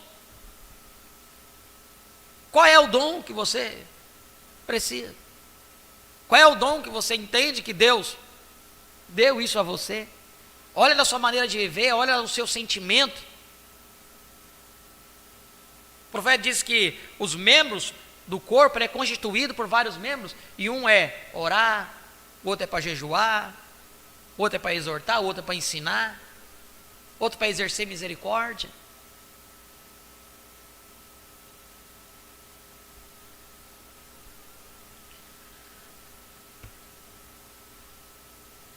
Qual é o dom que você precisa? Qual é o dom que você entende que Deus deu isso a você? Olha da sua maneira de viver, olha o seu sentimento. O profeta diz que os membros do corpo é constituído por vários membros, e um é orar, o outro é para jejuar, o outro é para exortar, o outro é para ensinar, outro para exercer misericórdia.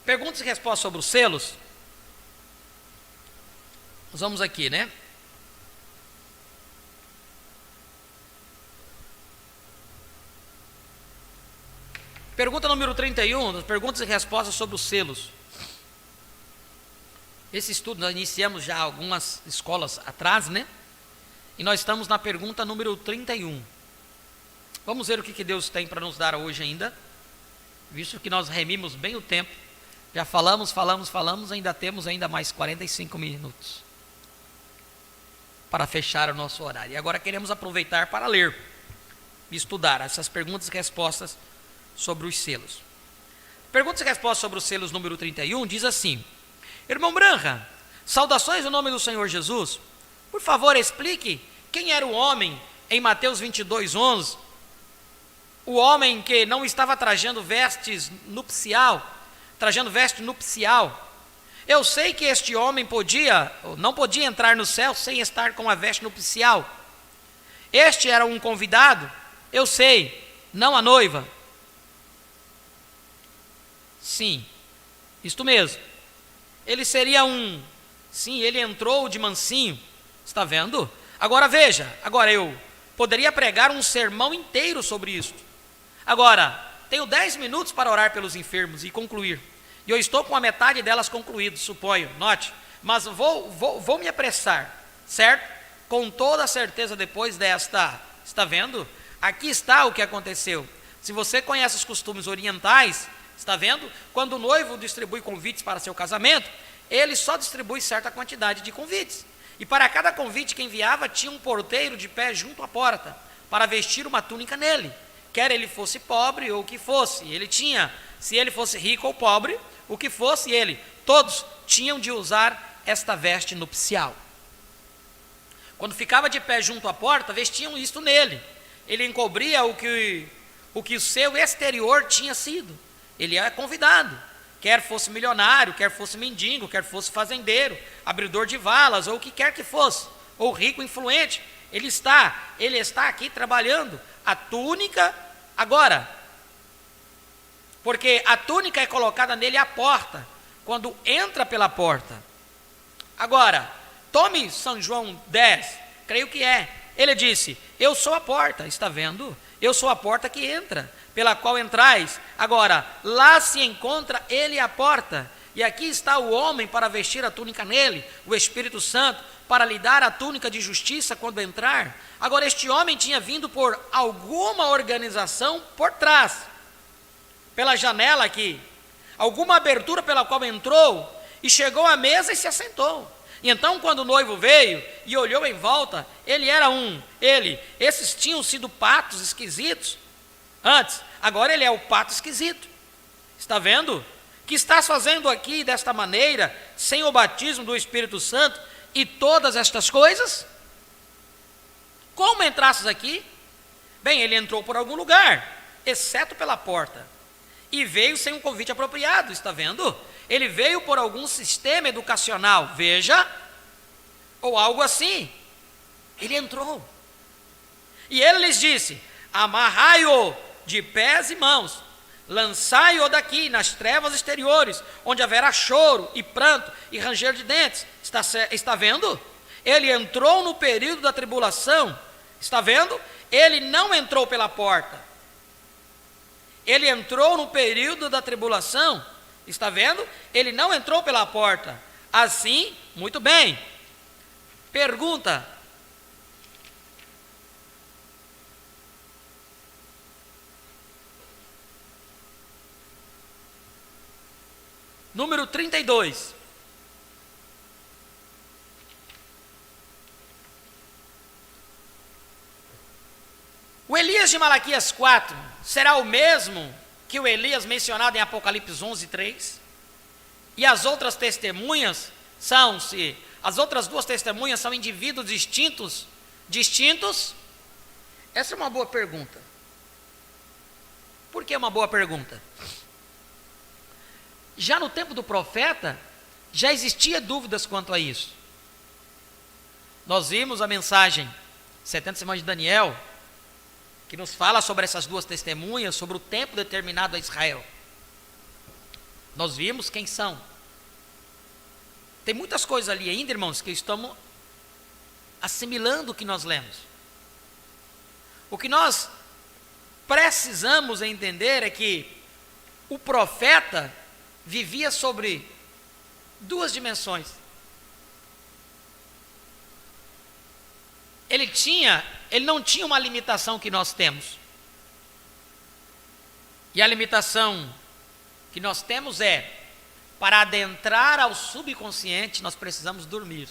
Perguntas e respostas sobre os selos. Nós vamos aqui, né? Pergunta número 31, perguntas e respostas sobre os selos. Esse estudo nós iniciamos já algumas escolas atrás, né? E nós estamos na pergunta número 31. Vamos ver o que Deus tem para nos dar hoje ainda, visto que nós remimos bem o tempo. Já falamos, ainda temos mais 45 minutos para fechar o nosso horário. E agora queremos aproveitar para ler e estudar essas perguntas e respostas sobre os selos. Perguntas e respostas sobre os selos número 31 diz assim: irmão Branca, saudações em nome do Senhor Jesus. Por favor, explique quem era o homem em Mateus 22:11, o homem que não estava trajando veste nupcial. Eu sei que este homem não podia entrar no céu sem estar com a veste nupcial. Este era um convidado, eu sei, não a noiva. Sim, isto mesmo. Ele seria sim, ele entrou de mansinho. Está vendo? Agora veja, eu poderia pregar um sermão inteiro sobre isto. Agora, tenho 10 minutos para orar pelos enfermos e concluir. E eu estou com a metade delas concluídas, suponho, note. Mas vou me apressar, certo? Com toda a certeza depois desta. Está vendo? Aqui está o que aconteceu. Se você conhece os costumes orientais, está vendo? Quando o noivo distribui convites para seu casamento, ele só distribui certa quantidade de convites. E para cada convite que enviava, tinha um porteiro de pé junto à porta, para vestir uma túnica nele. Quer ele fosse pobre ou o que fosse, ele tinha. Se ele fosse rico ou pobre, o que fosse ele, todos tinham de usar esta veste nupcial. Quando ficava de pé junto à porta, vestiam isto nele. Ele encobria o que o seu exterior tinha sido. Ele é convidado, quer fosse milionário, quer fosse mendigo, quer fosse fazendeiro, abridor de valas, ou o que quer que fosse, ou rico influente, Ele está aqui trabalhando a túnica agora. Porque a túnica é colocada nele à porta, quando entra pela porta. Agora, tome São João 10, creio que é. Ele disse: eu sou a porta, está vendo? Eu sou a porta que entra, pela qual entrais. Agora, lá se encontra ele à porta. E aqui está o homem para vestir a túnica nele, o Espírito Santo, para lhe dar a túnica de justiça quando entrar. Agora, este homem tinha vindo por alguma organização por trás, pela janela aqui, alguma abertura pela qual entrou, e chegou à mesa e se assentou. E então, quando o noivo veio e olhou em volta, esses tinham sido patos esquisitos antes, agora ele é o pato esquisito. Está vendo? Que estás fazendo aqui desta maneira, sem o batismo do Espírito Santo e todas estas coisas? Como entrastes aqui? Bem, ele entrou por algum lugar, exceto pela porta, e veio sem um convite apropriado, está vendo? Ele veio por algum sistema educacional, veja, ou algo assim. Ele entrou. E ele lhes disse: amarrai-o de pés e mãos, lançai-o daqui nas trevas exteriores, onde haverá choro e pranto e ranger de dentes. Está vendo? Ele entrou no período da tribulação, está vendo? Ele não entrou pela porta, ele entrou no período da tribulação, está vendo? Ele não entrou pela porta. Assim, muito bem. Pergunta: número 32. O Elias de Malaquias 4 será o mesmo que o Elias mencionado em Apocalipse 11, 3? E as outras testemunhas as outras duas testemunhas são indivíduos distintos? Essa é uma boa pergunta. Por que é uma boa pergunta? Já no tempo do profeta, já existia dúvidas quanto a isso. Nós vimos a mensagem 70 Semanas de Daniel, que nos fala sobre essas duas testemunhas, sobre o tempo determinado a Israel. Nós vimos quem são. Tem muitas coisas ali ainda, irmãos, que estamos assimilando o que nós lemos. O que nós precisamos entender é que o profeta vivia sobre duas dimensões. Ele não tinha uma limitação que nós temos. E a limitação que nós temos é: para adentrar ao subconsciente, nós precisamos dormir.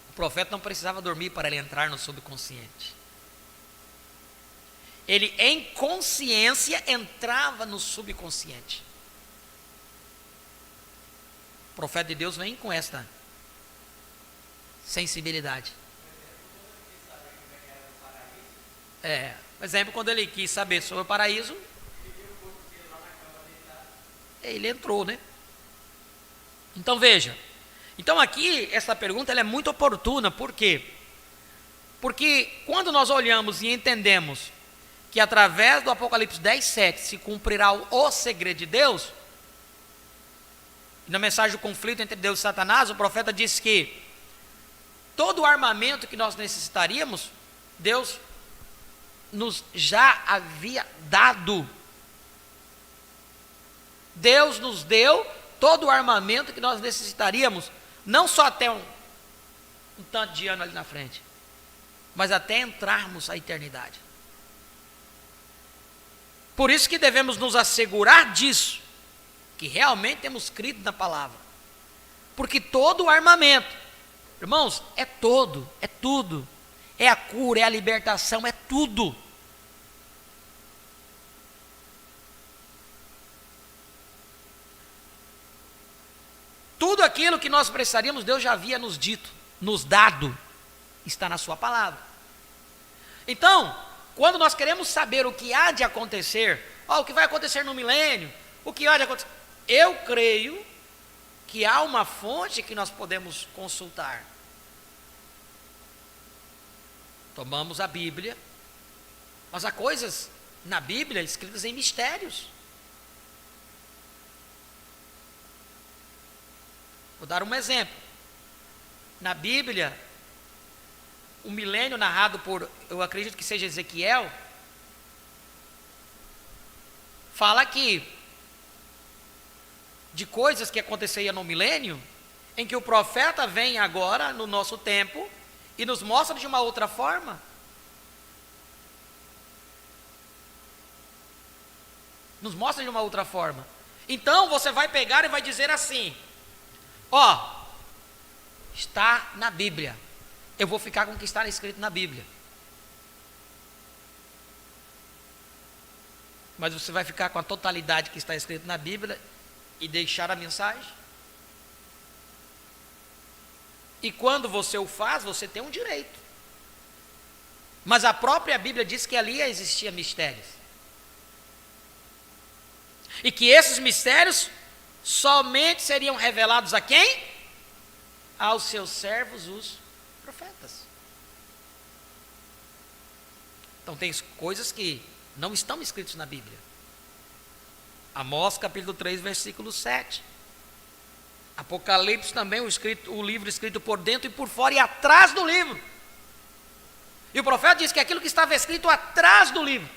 O profeta não precisava dormir para ele entrar no subconsciente. Ele, em consciência, entrava no subconsciente. O profeta de Deus vem com esta sensibilidade. Por exemplo, quando ele quis saber sobre o paraíso, ele entrou, né? Então veja. Então aqui, essa pergunta ela é muito oportuna. Por quê? Porque quando nós olhamos e entendemos que através do Apocalipse 10, 7 se cumprirá o segredo de Deus, e na mensagem do conflito entre Deus e Satanás, o profeta disse que todo o armamento que nós necessitaríamos, Deus nos já havia dado. Deus nos deu todo o armamento que nós necessitaríamos, não só até um tanto de ano ali na frente, mas até entrarmos à eternidade. Por isso que devemos nos assegurar disso, que realmente temos crido na palavra. Porque todo o armamento, irmãos, é tudo. É a cura, é a libertação, é tudo. Tudo aquilo que nós precisaríamos, Deus já havia nos dito, nos dado, está na sua palavra. Então, quando nós queremos saber o que há de acontecer, o que vai acontecer no milênio, o que há de acontecer, eu creio que há uma fonte que nós podemos consultar. Tomamos a Bíblia, mas há coisas na Bíblia escritas em mistérios. Vou dar um exemplo. Na Bíblia, o milênio narrado por, eu acredito que seja Ezequiel, fala aqui de coisas que aconteceriam no milênio, em que o profeta vem agora, no nosso tempo, e nos mostra de uma outra forma. Nos mostra de uma outra forma. Então você vai pegar e vai dizer assim: ó, está na Bíblia, eu vou ficar com o que está escrito na Bíblia. Mas você vai ficar com a totalidade que está escrito na Bíblia e deixar a mensagem? E quando você o faz, você tem um direito. Mas a própria Bíblia diz que ali existiam mistérios. E que esses mistérios somente seriam revelados a quem? Aos seus servos, os profetas. Então tem coisas que não estão escritas na Bíblia. Amós capítulo 3, versículo 7. Apocalipse também, o livro escrito por dentro e por fora e atrás do livro. E o profeta diz que aquilo que estava escrito atrás do livro.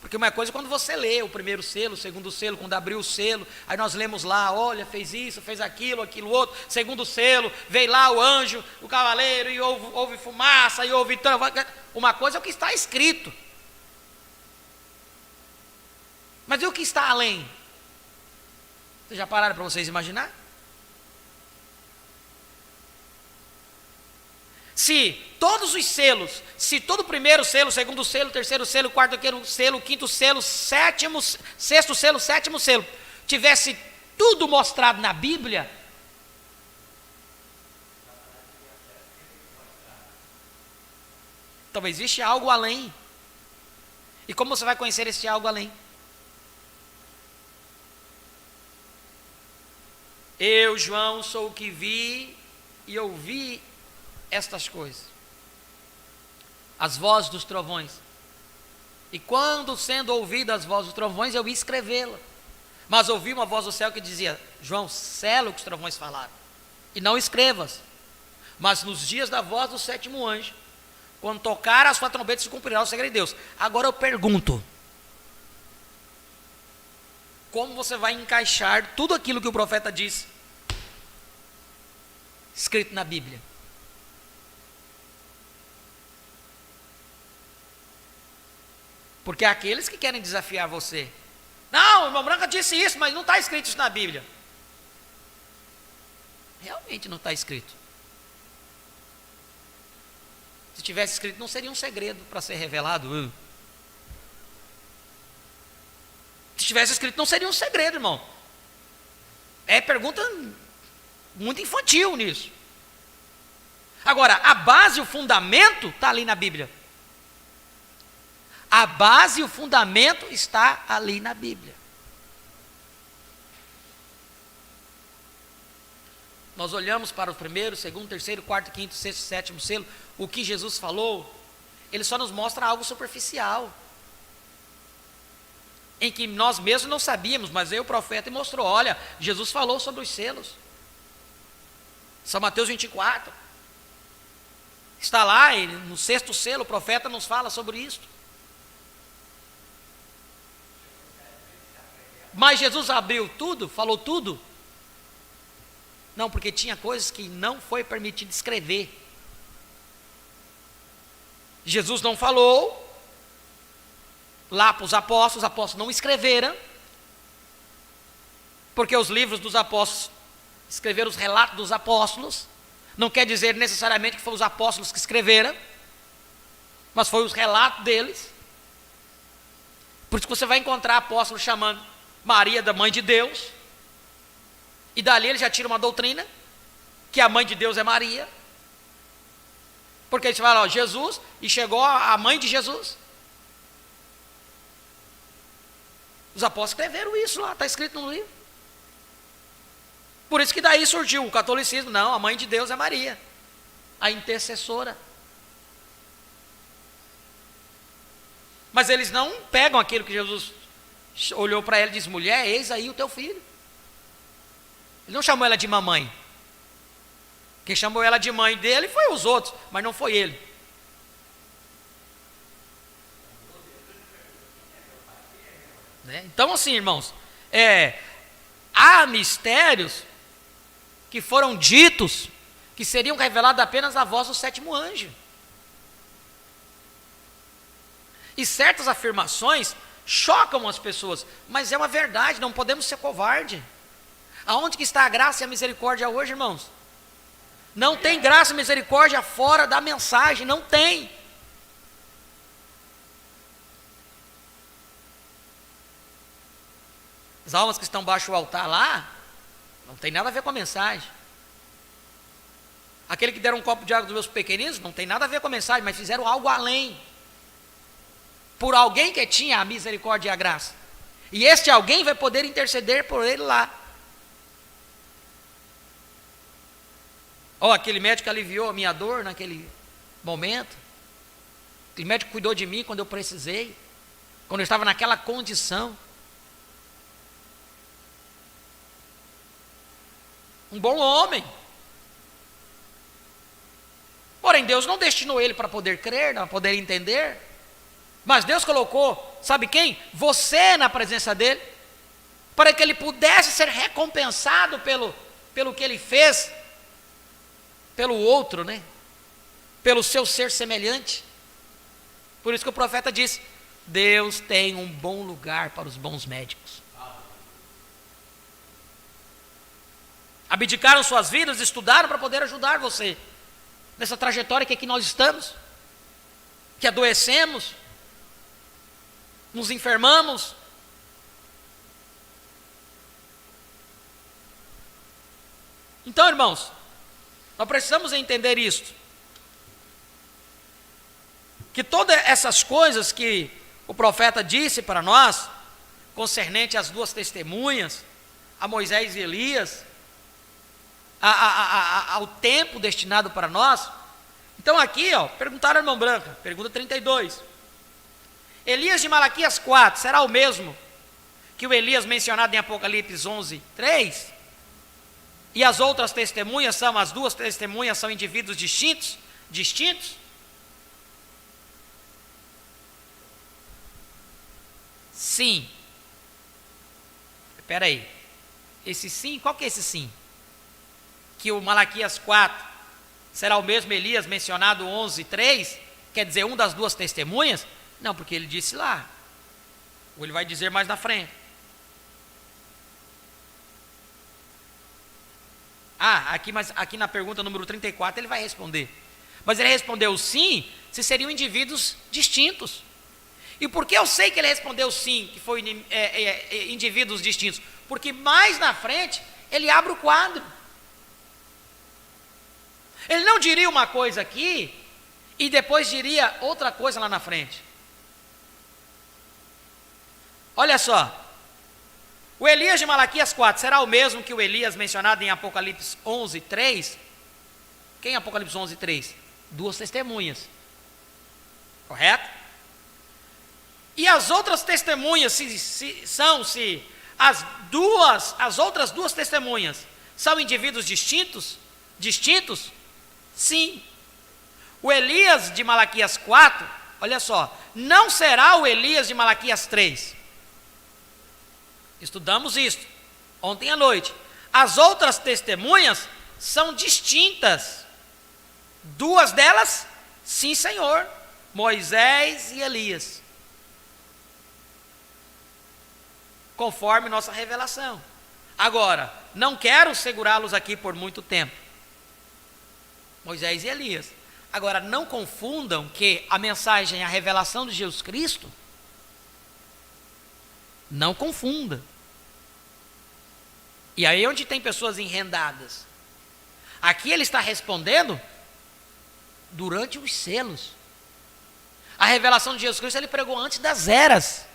Porque uma coisa é quando você lê o primeiro selo, o segundo selo, quando abriu o selo, aí nós lemos lá, olha, fez isso, fez aquilo, aquilo outro, segundo selo, veio lá o anjo, o cavaleiro, e houve fumaça, e houve... Uma coisa é o que está escrito. Mas e o que está além? Vocês já pararam para vocês imaginar? Se todos os selos, se todo o primeiro selo, segundo selo, terceiro selo, quarto selo, quinto selo, sexto selo, sétimo selo, tivesse tudo mostrado na Bíblia, então existe algo além. E como você vai conhecer esse algo além? Eu, João, sou o que vi e ouvi estas coisas. As vozes dos trovões. E quando sendo ouvidas as vozes dos trovões, eu ia escrevê-la. Mas ouvi uma voz do céu que dizia: João, sela o que os trovões falaram, e não escrevas. Mas nos dias da voz do sétimo anjo, quando tocar as 4 trombetas, se cumprirá o segredo de Deus. Agora eu pergunto: como você vai encaixar tudo aquilo que o profeta disse, escrito na Bíblia? Porque há aqueles que querem desafiar você. Não, o irmão Branca disse isso, mas não está escrito isso na Bíblia. Realmente não está escrito. Se tivesse escrito, não seria um segredo para ser revelado. Se tivesse escrito, não seria um segredo, irmão. É pergunta muito infantil nisso. Agora, a base e o fundamento está ali na Bíblia. A base e o fundamento está ali na Bíblia. Nós olhamos para o primeiro, segundo, terceiro, quarto, quinto, sexto, sétimo selo. O que Jesus falou, ele só nos mostra algo superficial, em que nós mesmos não sabíamos, mas veio o profeta e mostrou: olha, Jesus falou sobre os selos. São Mateus 24. Está lá, no sexto selo, o profeta nos fala sobre isso. Mas Jesus abriu tudo, falou tudo? Não, porque tinha coisas que não foi permitido escrever. Jesus não falou lá para os apóstolos não escreveram, porque os livros dos apóstolos escreveram os relatos dos apóstolos. Não quer dizer necessariamente que foram os apóstolos que escreveram, mas foi os relatos deles. Por isso que você vai encontrar apóstolos chamando Maria da mãe de Deus, e dali ele já tira uma doutrina que a mãe de Deus é Maria, porque eles falam: ó, Jesus, e chegou a mãe de Jesus. Os apóstolos escreveram isso lá, está escrito no livro. Por isso que daí surgiu o catolicismo. Não, a mãe de Deus é Maria, a intercessora. Mas eles não pegam aquilo que Jesus olhou para ela e disse: mulher, eis aí o teu filho. Ele não chamou ela de mamãe. Quem chamou ela de mãe dele foi os outros, mas não foi ele. Né? Então, assim, irmãos, há mistérios que foram ditos que seriam revelados apenas na voz do sétimo anjo. E certas afirmações chocam as pessoas, mas é uma verdade, não podemos ser covarde. Aonde que está a graça e a misericórdia hoje, irmãos? Não tem graça e misericórdia fora da mensagem, não tem. As almas que estão baixo do altar lá, não tem nada a ver com a mensagem. Aquele que deram um copo de água dos meus pequeninos, não tem nada a ver com a mensagem, mas fizeram algo além. Por alguém que tinha a misericórdia e a graça. E este alguém vai poder interceder por ele lá. Aquele médico aliviou a minha dor naquele momento. Aquele médico cuidou de mim quando eu precisei. Quando eu estava naquela condição. Um bom homem. Porém, Deus não destinou ele para poder crer, para poder entender. Mas Deus colocou, sabe quem? Você na presença dele. Para que ele pudesse ser recompensado pelo que ele fez. Pelo outro, né? Pelo seu ser semelhante. Por isso que o profeta disse: Deus tem um bom lugar para os bons médicos. Abdicaram suas vidas, estudaram para poder ajudar você nessa trajetória que aqui nós estamos, que adoecemos, nos enfermamos. Então, irmãos, nós precisamos entender isto, que todas essas coisas que o profeta disse para nós, concernente às duas testemunhas, a Moisés e Elias, ao tempo destinado para nós. Então aqui, perguntaram ao irmão Branca, pergunta 32. Elias de Malaquias 4, será o mesmo que o Elias mencionado em Apocalipse 11, 3? E as outras testemunhas as duas testemunhas são indivíduos distintos? Sim. Espera aí. Esse sim, qual que é esse sim? Que o Malaquias 4 será o mesmo Elias mencionado 11, 3? Quer dizer, um das duas testemunhas? Não, porque ele disse lá. Ou ele vai dizer mais na frente. Mas aqui na pergunta número 34 ele vai responder. Mas ele respondeu sim, se seriam indivíduos distintos. E por que eu sei que ele respondeu sim, que foi indivíduos distintos? Porque mais na frente ele abre o quadro. Ele não diria uma coisa aqui e depois diria outra coisa lá na frente. Olha só. O Elias de Malaquias 4 será o mesmo que o Elias mencionado em Apocalipse 11, 3? Quem é Apocalipse 11, 3? Duas testemunhas. Correto? E as outras testemunhas, as outras duas testemunhas são indivíduos distintos? Sim. O Elias de Malaquias 4, olha só, não será o Elias de Malaquias 3. Estudamos isso ontem à noite. As outras testemunhas são distintas. Duas delas, sim, Senhor, Moisés e Elias. Conforme nossa revelação. Agora, não quero segurá-los aqui por muito tempo. Moisés e Elias. Agora, não confundam que a mensagem, a revelação de Jesus Cristo, não confunda. E aí onde tem pessoas enredadas. Aqui ele está respondendo durante os selos. A revelação de Jesus Cristo ele pregou antes das eras.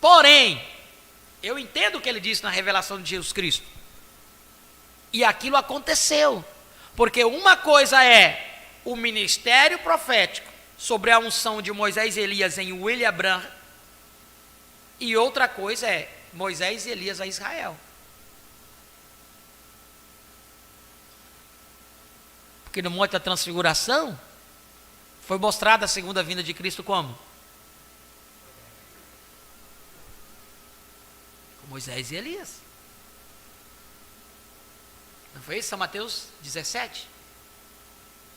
Porém, Eu entendo o que ele disse na revelação de Jesus Cristo. E aquilo aconteceu. Porque uma coisa é o ministério profético sobre a unção de Moisés e Elias em William Branham, e outra coisa é Moisés e Elias a Israel. Porque no Monte da Transfiguração foi mostrada a segunda vinda de Cristo como? Com Moisés e Elias. Não foi isso? São Mateus 17?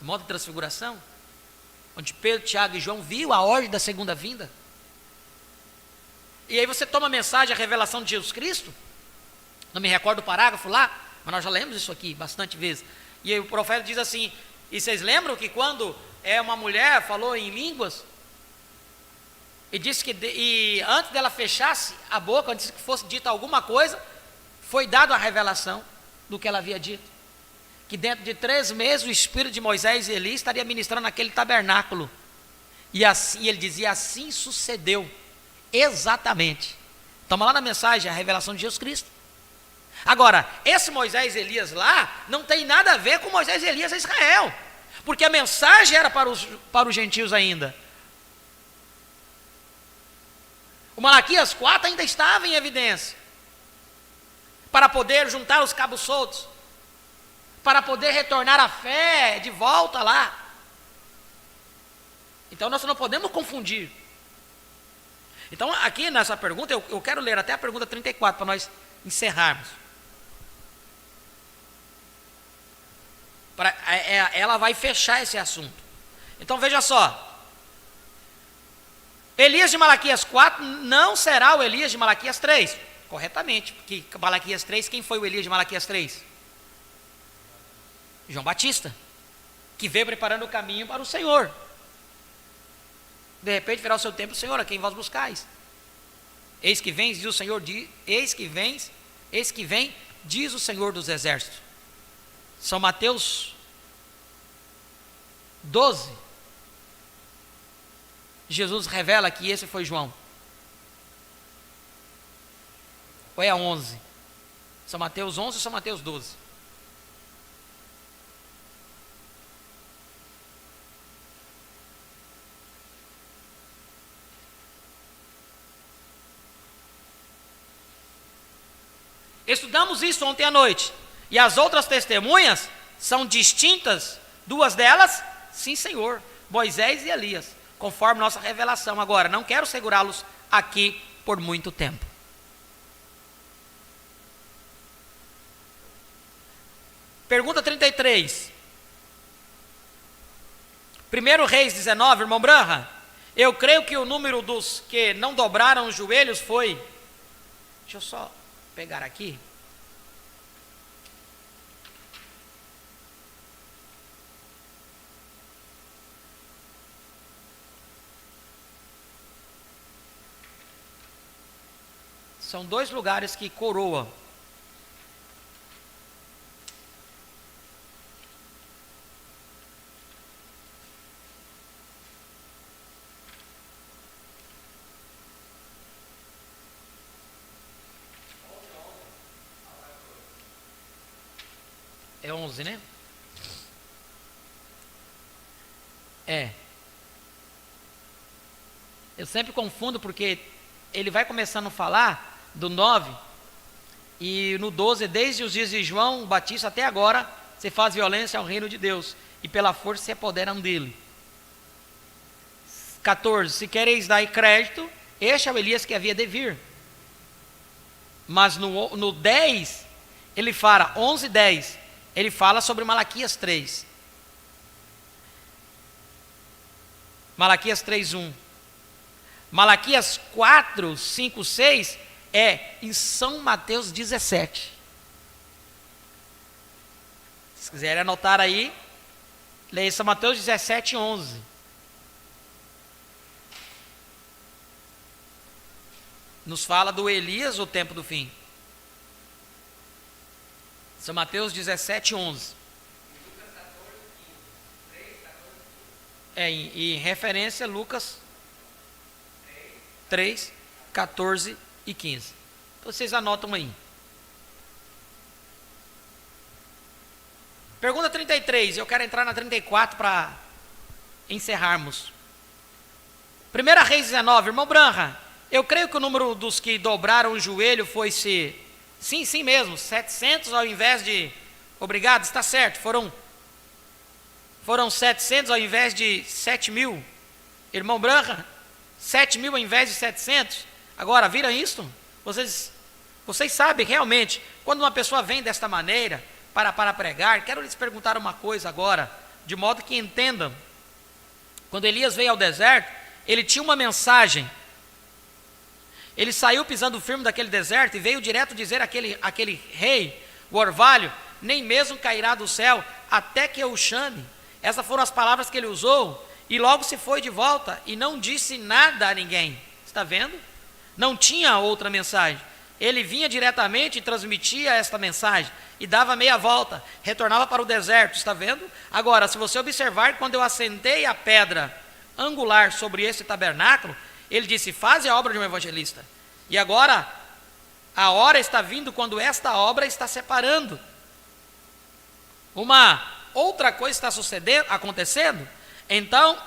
No Monte da Transfiguração? Onde Pedro, Tiago e João viram a ordem da segunda vinda. E aí você toma a mensagem, a revelação de Jesus Cristo. Não me recordo o parágrafo lá, mas nós já lemos isso aqui bastante vezes. E aí o profeta diz assim, e vocês lembram que quando uma mulher falou em línguas, e disse que e antes dela fechasse a boca, antes que fosse dita alguma coisa, foi dada a revelação do que ela havia dito. Que dentro de 3 meses o espírito de Moisés e Elias estaria ministrando naquele tabernáculo. E assim, ele dizia, assim sucedeu. Exatamente. Estamos lá na mensagem, a revelação de Jesus Cristo. Agora, esse Moisés e Elias lá, não tem nada a ver com Moisés e Elias a Israel. Porque a mensagem era para os gentios ainda. O Malaquias 4 ainda estava em evidência. Para poder juntar os cabos soltos. Para poder retornar a fé de volta lá. Então nós não podemos confundir. Então aqui nessa pergunta, eu quero ler até a pergunta 34 para nós encerrarmos. Ela vai fechar esse assunto. Então veja só. Elias de Malaquias 4 não será o Elias de Malaquias 3. Corretamente, porque Malaquias 3, quem foi o Elias de Malaquias 3? João Batista, que veio preparando o caminho para o Senhor. De repente virá o seu tempo, Senhor, a quem vós buscais? Eis que vem, diz o Senhor, eis que vem, diz o Senhor dos Exércitos. São Mateus 12. Jesus revela que esse foi João. Ou é a 11? São Mateus 11 ou São Mateus 12? Estudamos isso ontem à noite. E as outras testemunhas são distintas. 2 delas, sim, Senhor, Moisés e Elias, conforme nossa revelação. Agora, não quero segurá-los aqui por muito tempo. Pergunta 33. 1 Reis 19, irmão Branham. Eu creio que o número dos que não dobraram os joelhos foi... Deixa eu só pegar aqui. São 2 lugares que coroam. É 11, né? É. Eu sempre confundo porque ele vai começando a falar do 9 e no 12, desde os dias de João Batista até agora, se faz violência ao reino de Deus e pela força se apoderam dele. 14, se quereis dar crédito, este é o Elias que havia de vir. Mas no 10, ele fala, 11, 10, ele fala sobre Malaquias 3. Malaquias 3, 1. Malaquias 4, 5, 6 é em São Mateus 17. Se quiserem anotar aí, leia São Mateus 17, 11. Nos fala do Elias, o tempo do fim. São Mateus 17, 11. Em referência a Lucas 3, 14 e 15. Vocês anotam aí. Pergunta 33, eu quero entrar na 34 para encerrarmos. 1 Reis 19, irmão Branha, eu creio que o número dos que dobraram o joelho foi sim mesmo, 700 ao invés de, obrigado, está certo, foram 700 ao invés de 7.000, irmão Branha, 7.000 ao invés de 700, agora viram isso? Vocês sabem realmente, quando uma pessoa vem desta maneira, para pregar, quero lhes perguntar uma coisa agora, de modo que entendam, quando Elias veio ao deserto, ele tinha uma mensagem, ele saiu pisando firme daquele deserto e veio direto dizer àquele rei, o orvalho, nem mesmo cairá do céu, até que eu o chame. Essas foram as palavras que ele usou, e logo se foi de volta, e não disse nada a ninguém. Está vendo? Não tinha outra mensagem. Ele vinha diretamente e transmitia esta mensagem, e dava meia volta, retornava para o deserto, está vendo? Agora, se você observar, quando eu assentei a pedra angular sobre esse tabernáculo, ele disse, faze a obra de um evangelista. E agora, a hora está vindo quando esta obra está separando. Uma outra coisa está acontecendo, então,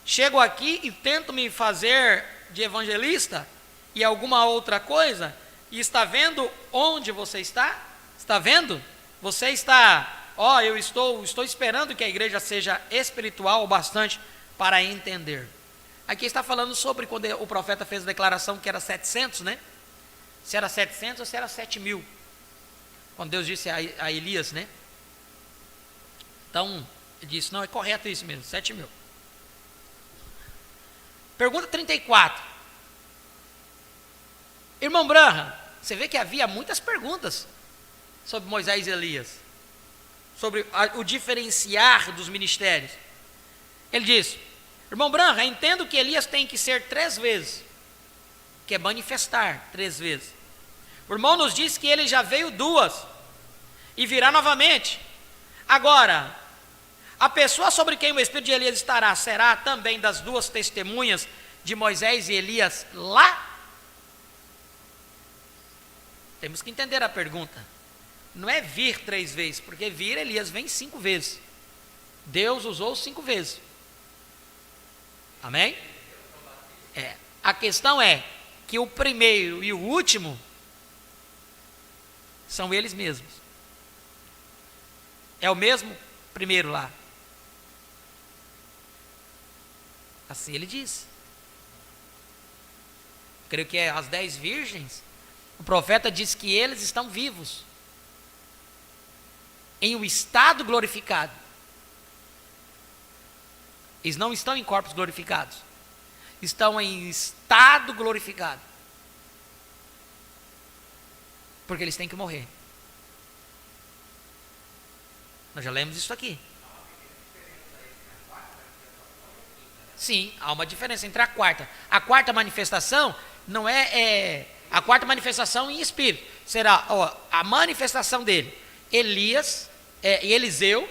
chego aqui e tento me fazer de evangelista, e alguma outra coisa, e está vendo onde você está? Está vendo? Você está, eu estou esperando que a igreja seja espiritual o bastante para entender. Aqui está falando sobre quando o profeta fez a declaração que era 700, né? Se era 700 ou se era 7.000. Quando Deus disse a Elias, né? Então, ele disse, não, é correto isso mesmo, 7.000. Pergunta 34. Irmão Branha, você vê que havia muitas perguntas sobre Moisés e Elias, sobre o diferenciar dos ministérios. Ele diz, irmão Branha, entendo que Elias tem que ser 3 vezes, que é manifestar 3 vezes. O irmão nos disse que ele já veio 2 e virá novamente. Agora, a pessoa sobre quem o Espírito de Elias estará, será também das 2 testemunhas de Moisés e Elias lá? Temos que entender a pergunta. Não é vir 3 vezes, porque vir Elias vem 5 vezes. Deus usou 5 vezes. Amém? A questão é que o primeiro e o último são eles mesmos. É o mesmo primeiro lá. Assim ele diz. Creio que é as 10 virgens. O profeta diz que eles estão vivos, em um estado glorificado. Eles não estão em corpos glorificados, estão em estado glorificado, porque eles têm que morrer. Nós já lemos isso aqui. Sim, há uma diferença entre a quarta manifestação não é a quarta manifestação em espírito, será a manifestação dele, Elias e Eliseu,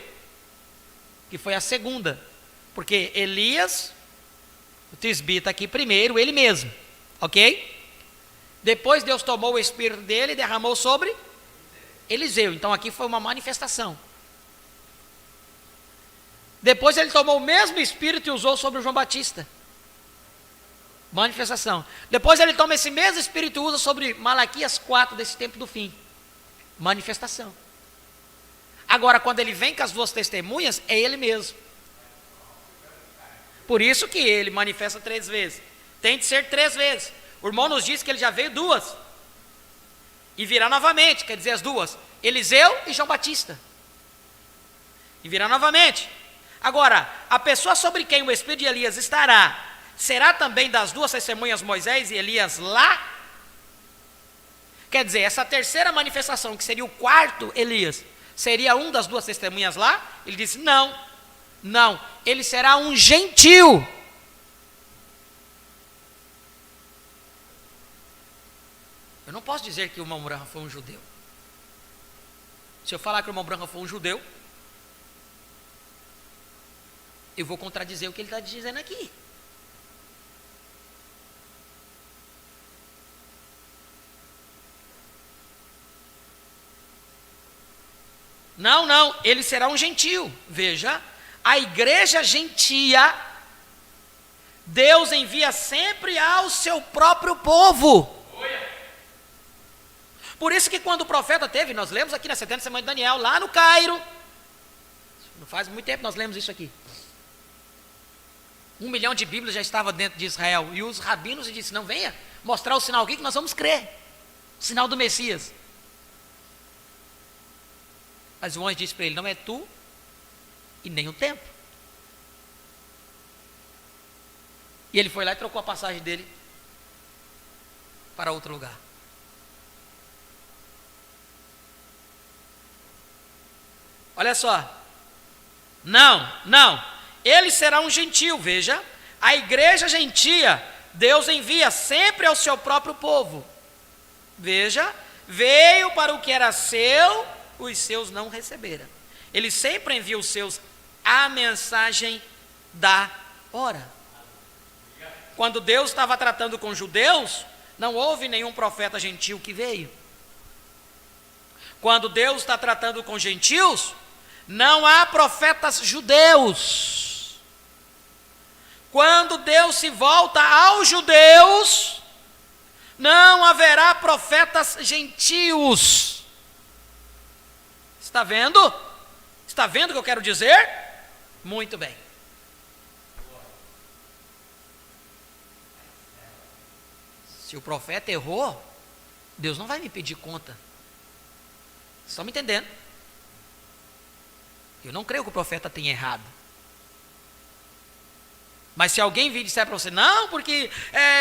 que foi a segunda, porque Elias, o Tisbi está aqui primeiro, ele mesmo, ok? Depois Deus tomou o espírito dele e derramou sobre Eliseu, então aqui foi uma manifestação. Depois ele tomou o mesmo espírito e usou sobre o João Batista. Manifestação. Depois ele toma esse mesmo espírito e usa sobre Malaquias 4 desse tempo do fim. Manifestação. Agora, quando ele vem com as 2 testemunhas, é ele mesmo. Por isso que ele manifesta 3 vezes. Tem de ser 3 vezes. O irmão nos disse que ele já veio 2. E virá novamente, quer dizer as 2. Eliseu e João Batista. E virá novamente. Agora, a pessoa sobre quem o espírito de Elias estará, será também das 2 testemunhas Moisés e Elias lá? Quer dizer, essa terceira manifestação, que seria o 4º Elias, seria um das 2 testemunhas lá? Ele disse, não, ele será um gentil. Eu não posso dizer que o irmão Branha foi um judeu. Se eu falar que o irmão Branha foi um judeu, eu vou contradizer o que ele está dizendo aqui. Não, ele será um gentio. Veja, a igreja gentia, Deus envia sempre ao seu próprio povo. Por isso que quando o profeta teve, nós lemos aqui na 70ª semana de Daniel, lá no Cairo, não faz muito tempo nós lemos isso aqui. 1 milhão de Bíblias já estava dentro de Israel, e os rabinos disseram, não, venha mostrar o sinal aqui que nós vamos crer, o sinal do Messias. Mas o anjo disse para ele, não é tu e nem o tempo. E ele foi lá e trocou a passagem dele para outro lugar. Olha só, não, ele será um gentio. Veja, a igreja gentia, Deus envia sempre ao seu próprio povo. Veja, veio para o que era seu, os seus não receberam. Ele sempre envia os seus a mensagem da hora. Quando Deus estava tratando com judeus, não houve nenhum profeta gentil que veio. Quando Deus está tratando com gentios, não há profetas judeus. Quando Deus se volta aos judeus, não haverá profetas gentios. Está vendo? Está vendo o que eu quero dizer? Muito bem. Se o profeta errou, Deus não vai me pedir conta. Vocês estão me entendendo? Eu não creio que o profeta tenha errado. Mas se alguém vir e disser para você, não, porque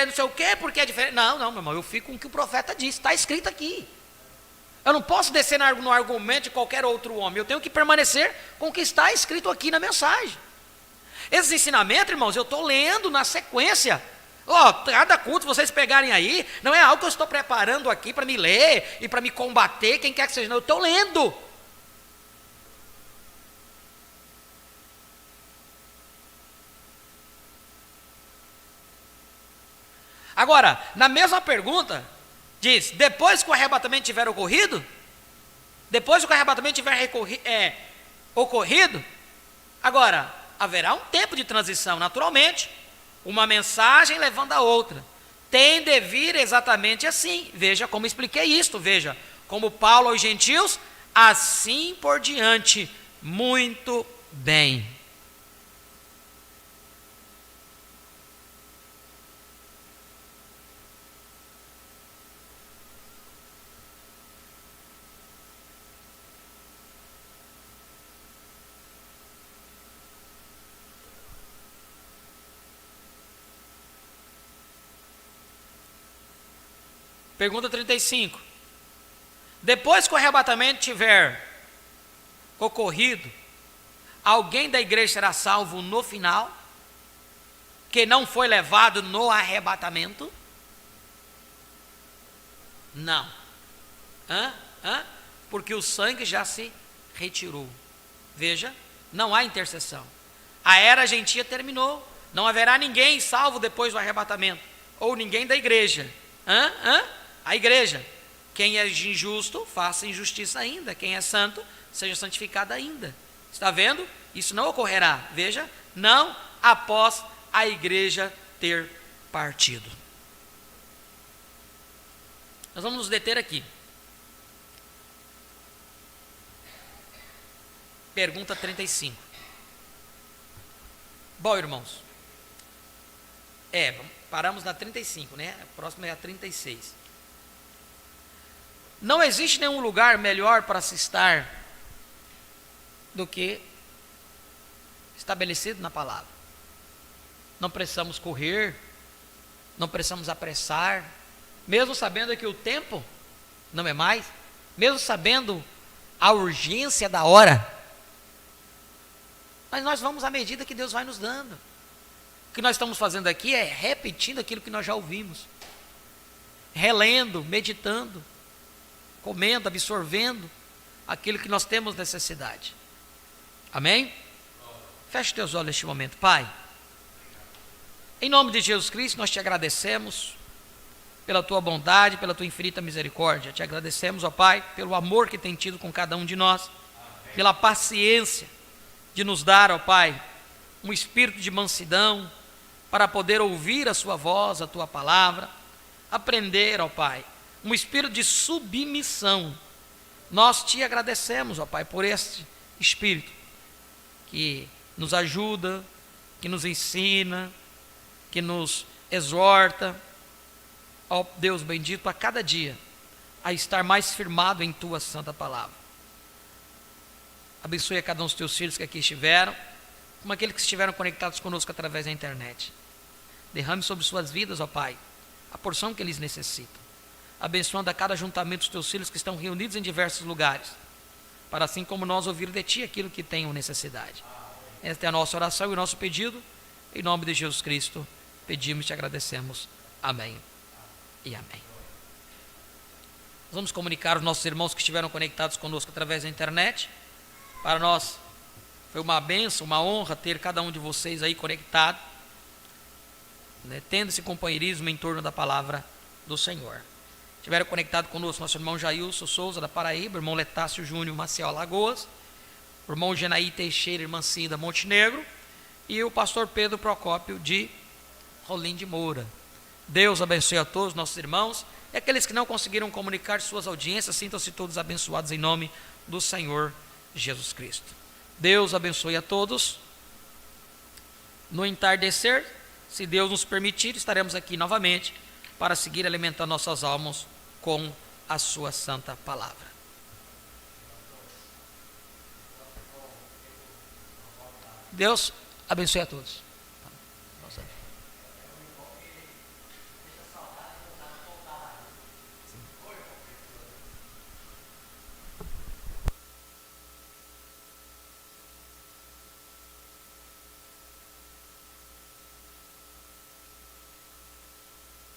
não sei o quê, porque é diferente. Não, meu irmão, eu fico com o que o profeta disse, está escrito aqui. Eu não posso descer no argumento de qualquer outro homem, eu tenho que permanecer com o que está escrito aqui na mensagem. Esses ensinamentos, irmãos, eu estou lendo na sequência. Cada culto vocês pegarem aí, não é algo que eu estou preparando aqui para me ler e para me combater, quem quer que seja, não, eu estou lendo. Agora, na mesma pergunta, diz, depois que o arrebatamento tiver ocorrido, agora, haverá um tempo de transição, naturalmente, uma mensagem levando a outra, tem de vir exatamente assim. Veja como expliquei isto, veja, como Paulo aos gentios, assim por diante, muito bem. Pergunta 35. Depois que o arrebatamento tiver ocorrido, alguém da igreja será salvo no final, que não foi levado no arrebatamento? Não. Porque o sangue já se retirou. Veja, não há intercessão. A era gentia terminou. Não haverá ninguém salvo depois do arrebatamento. Ou ninguém da igreja. A igreja. Quem é injusto, faça injustiça ainda. Quem é santo, seja santificado ainda. Está vendo? Isso não ocorrerá. Veja, não após a igreja ter partido. Nós vamos nos deter aqui. Pergunta 35. Bom, irmãos. Paramos na 35, né? A próxima é a 36. Não existe nenhum lugar melhor para se estar do que estabelecido na palavra. Não precisamos correr, não precisamos apressar, mesmo sabendo que o tempo não é mais, mesmo sabendo a urgência da hora, mas nós vamos à medida que Deus vai nos dando. O que nós estamos fazendo aqui é repetindo aquilo que nós já ouvimos, relendo, meditando, comendo, absorvendo aquilo que nós temos necessidade. Amém? Feche teus olhos neste momento. Pai, em nome de Jesus Cristo, nós te agradecemos pela tua bondade, pela tua infinita misericórdia. Te agradecemos, ó Pai, pelo amor que tem tido com cada um de nós. pela paciência de nos dar, ó Pai, um espírito de mansidão para poder ouvir a sua voz, a tua palavra, aprender, ó Pai, um espírito de submissão. Nós te agradecemos, ó Pai, por este espírito que nos ajuda, que nos ensina, que nos exorta, ó Deus bendito, a cada dia a estar mais firmado em tua santa palavra. Abençoe a cada um dos teus filhos que aqui estiveram, como aqueles que estiveram conectados conosco através da internet. Derrame sobre suas vidas, ó Pai, a porção que eles necessitam, abençoando a cada ajuntamento dos teus filhos que estão reunidos em diversos lugares, para assim como nós ouvir de Ti aquilo que tenham necessidade. Esta é a nossa oração e o nosso pedido, em nome de Jesus Cristo, pedimos e te agradecemos. Amém e amém. Nós vamos comunicar aos nossos irmãos que estiveram conectados conosco através da internet. Para nós foi uma bênção, uma honra ter cada um de vocês aí conectado, né, tendo esse companheirismo em torno da palavra do Senhor. Estiveram conectados conosco nosso irmão Jailson Souza da Paraíba, irmão Letácio Júnior Maciel Alagoas, o irmão Genaí Teixeira, irmã Cida Montenegro, e o pastor Pedro Procópio de Rolim de Moura. Deus abençoe a todos nossos irmãos, e aqueles que não conseguiram comunicar suas audiências, sintam-se todos abençoados em nome do Senhor Jesus Cristo. Deus abençoe a todos. No entardecer, se Deus nos permitir, estaremos aqui novamente para seguir alimentando nossas almas com a sua santa palavra. Deus abençoe a todos.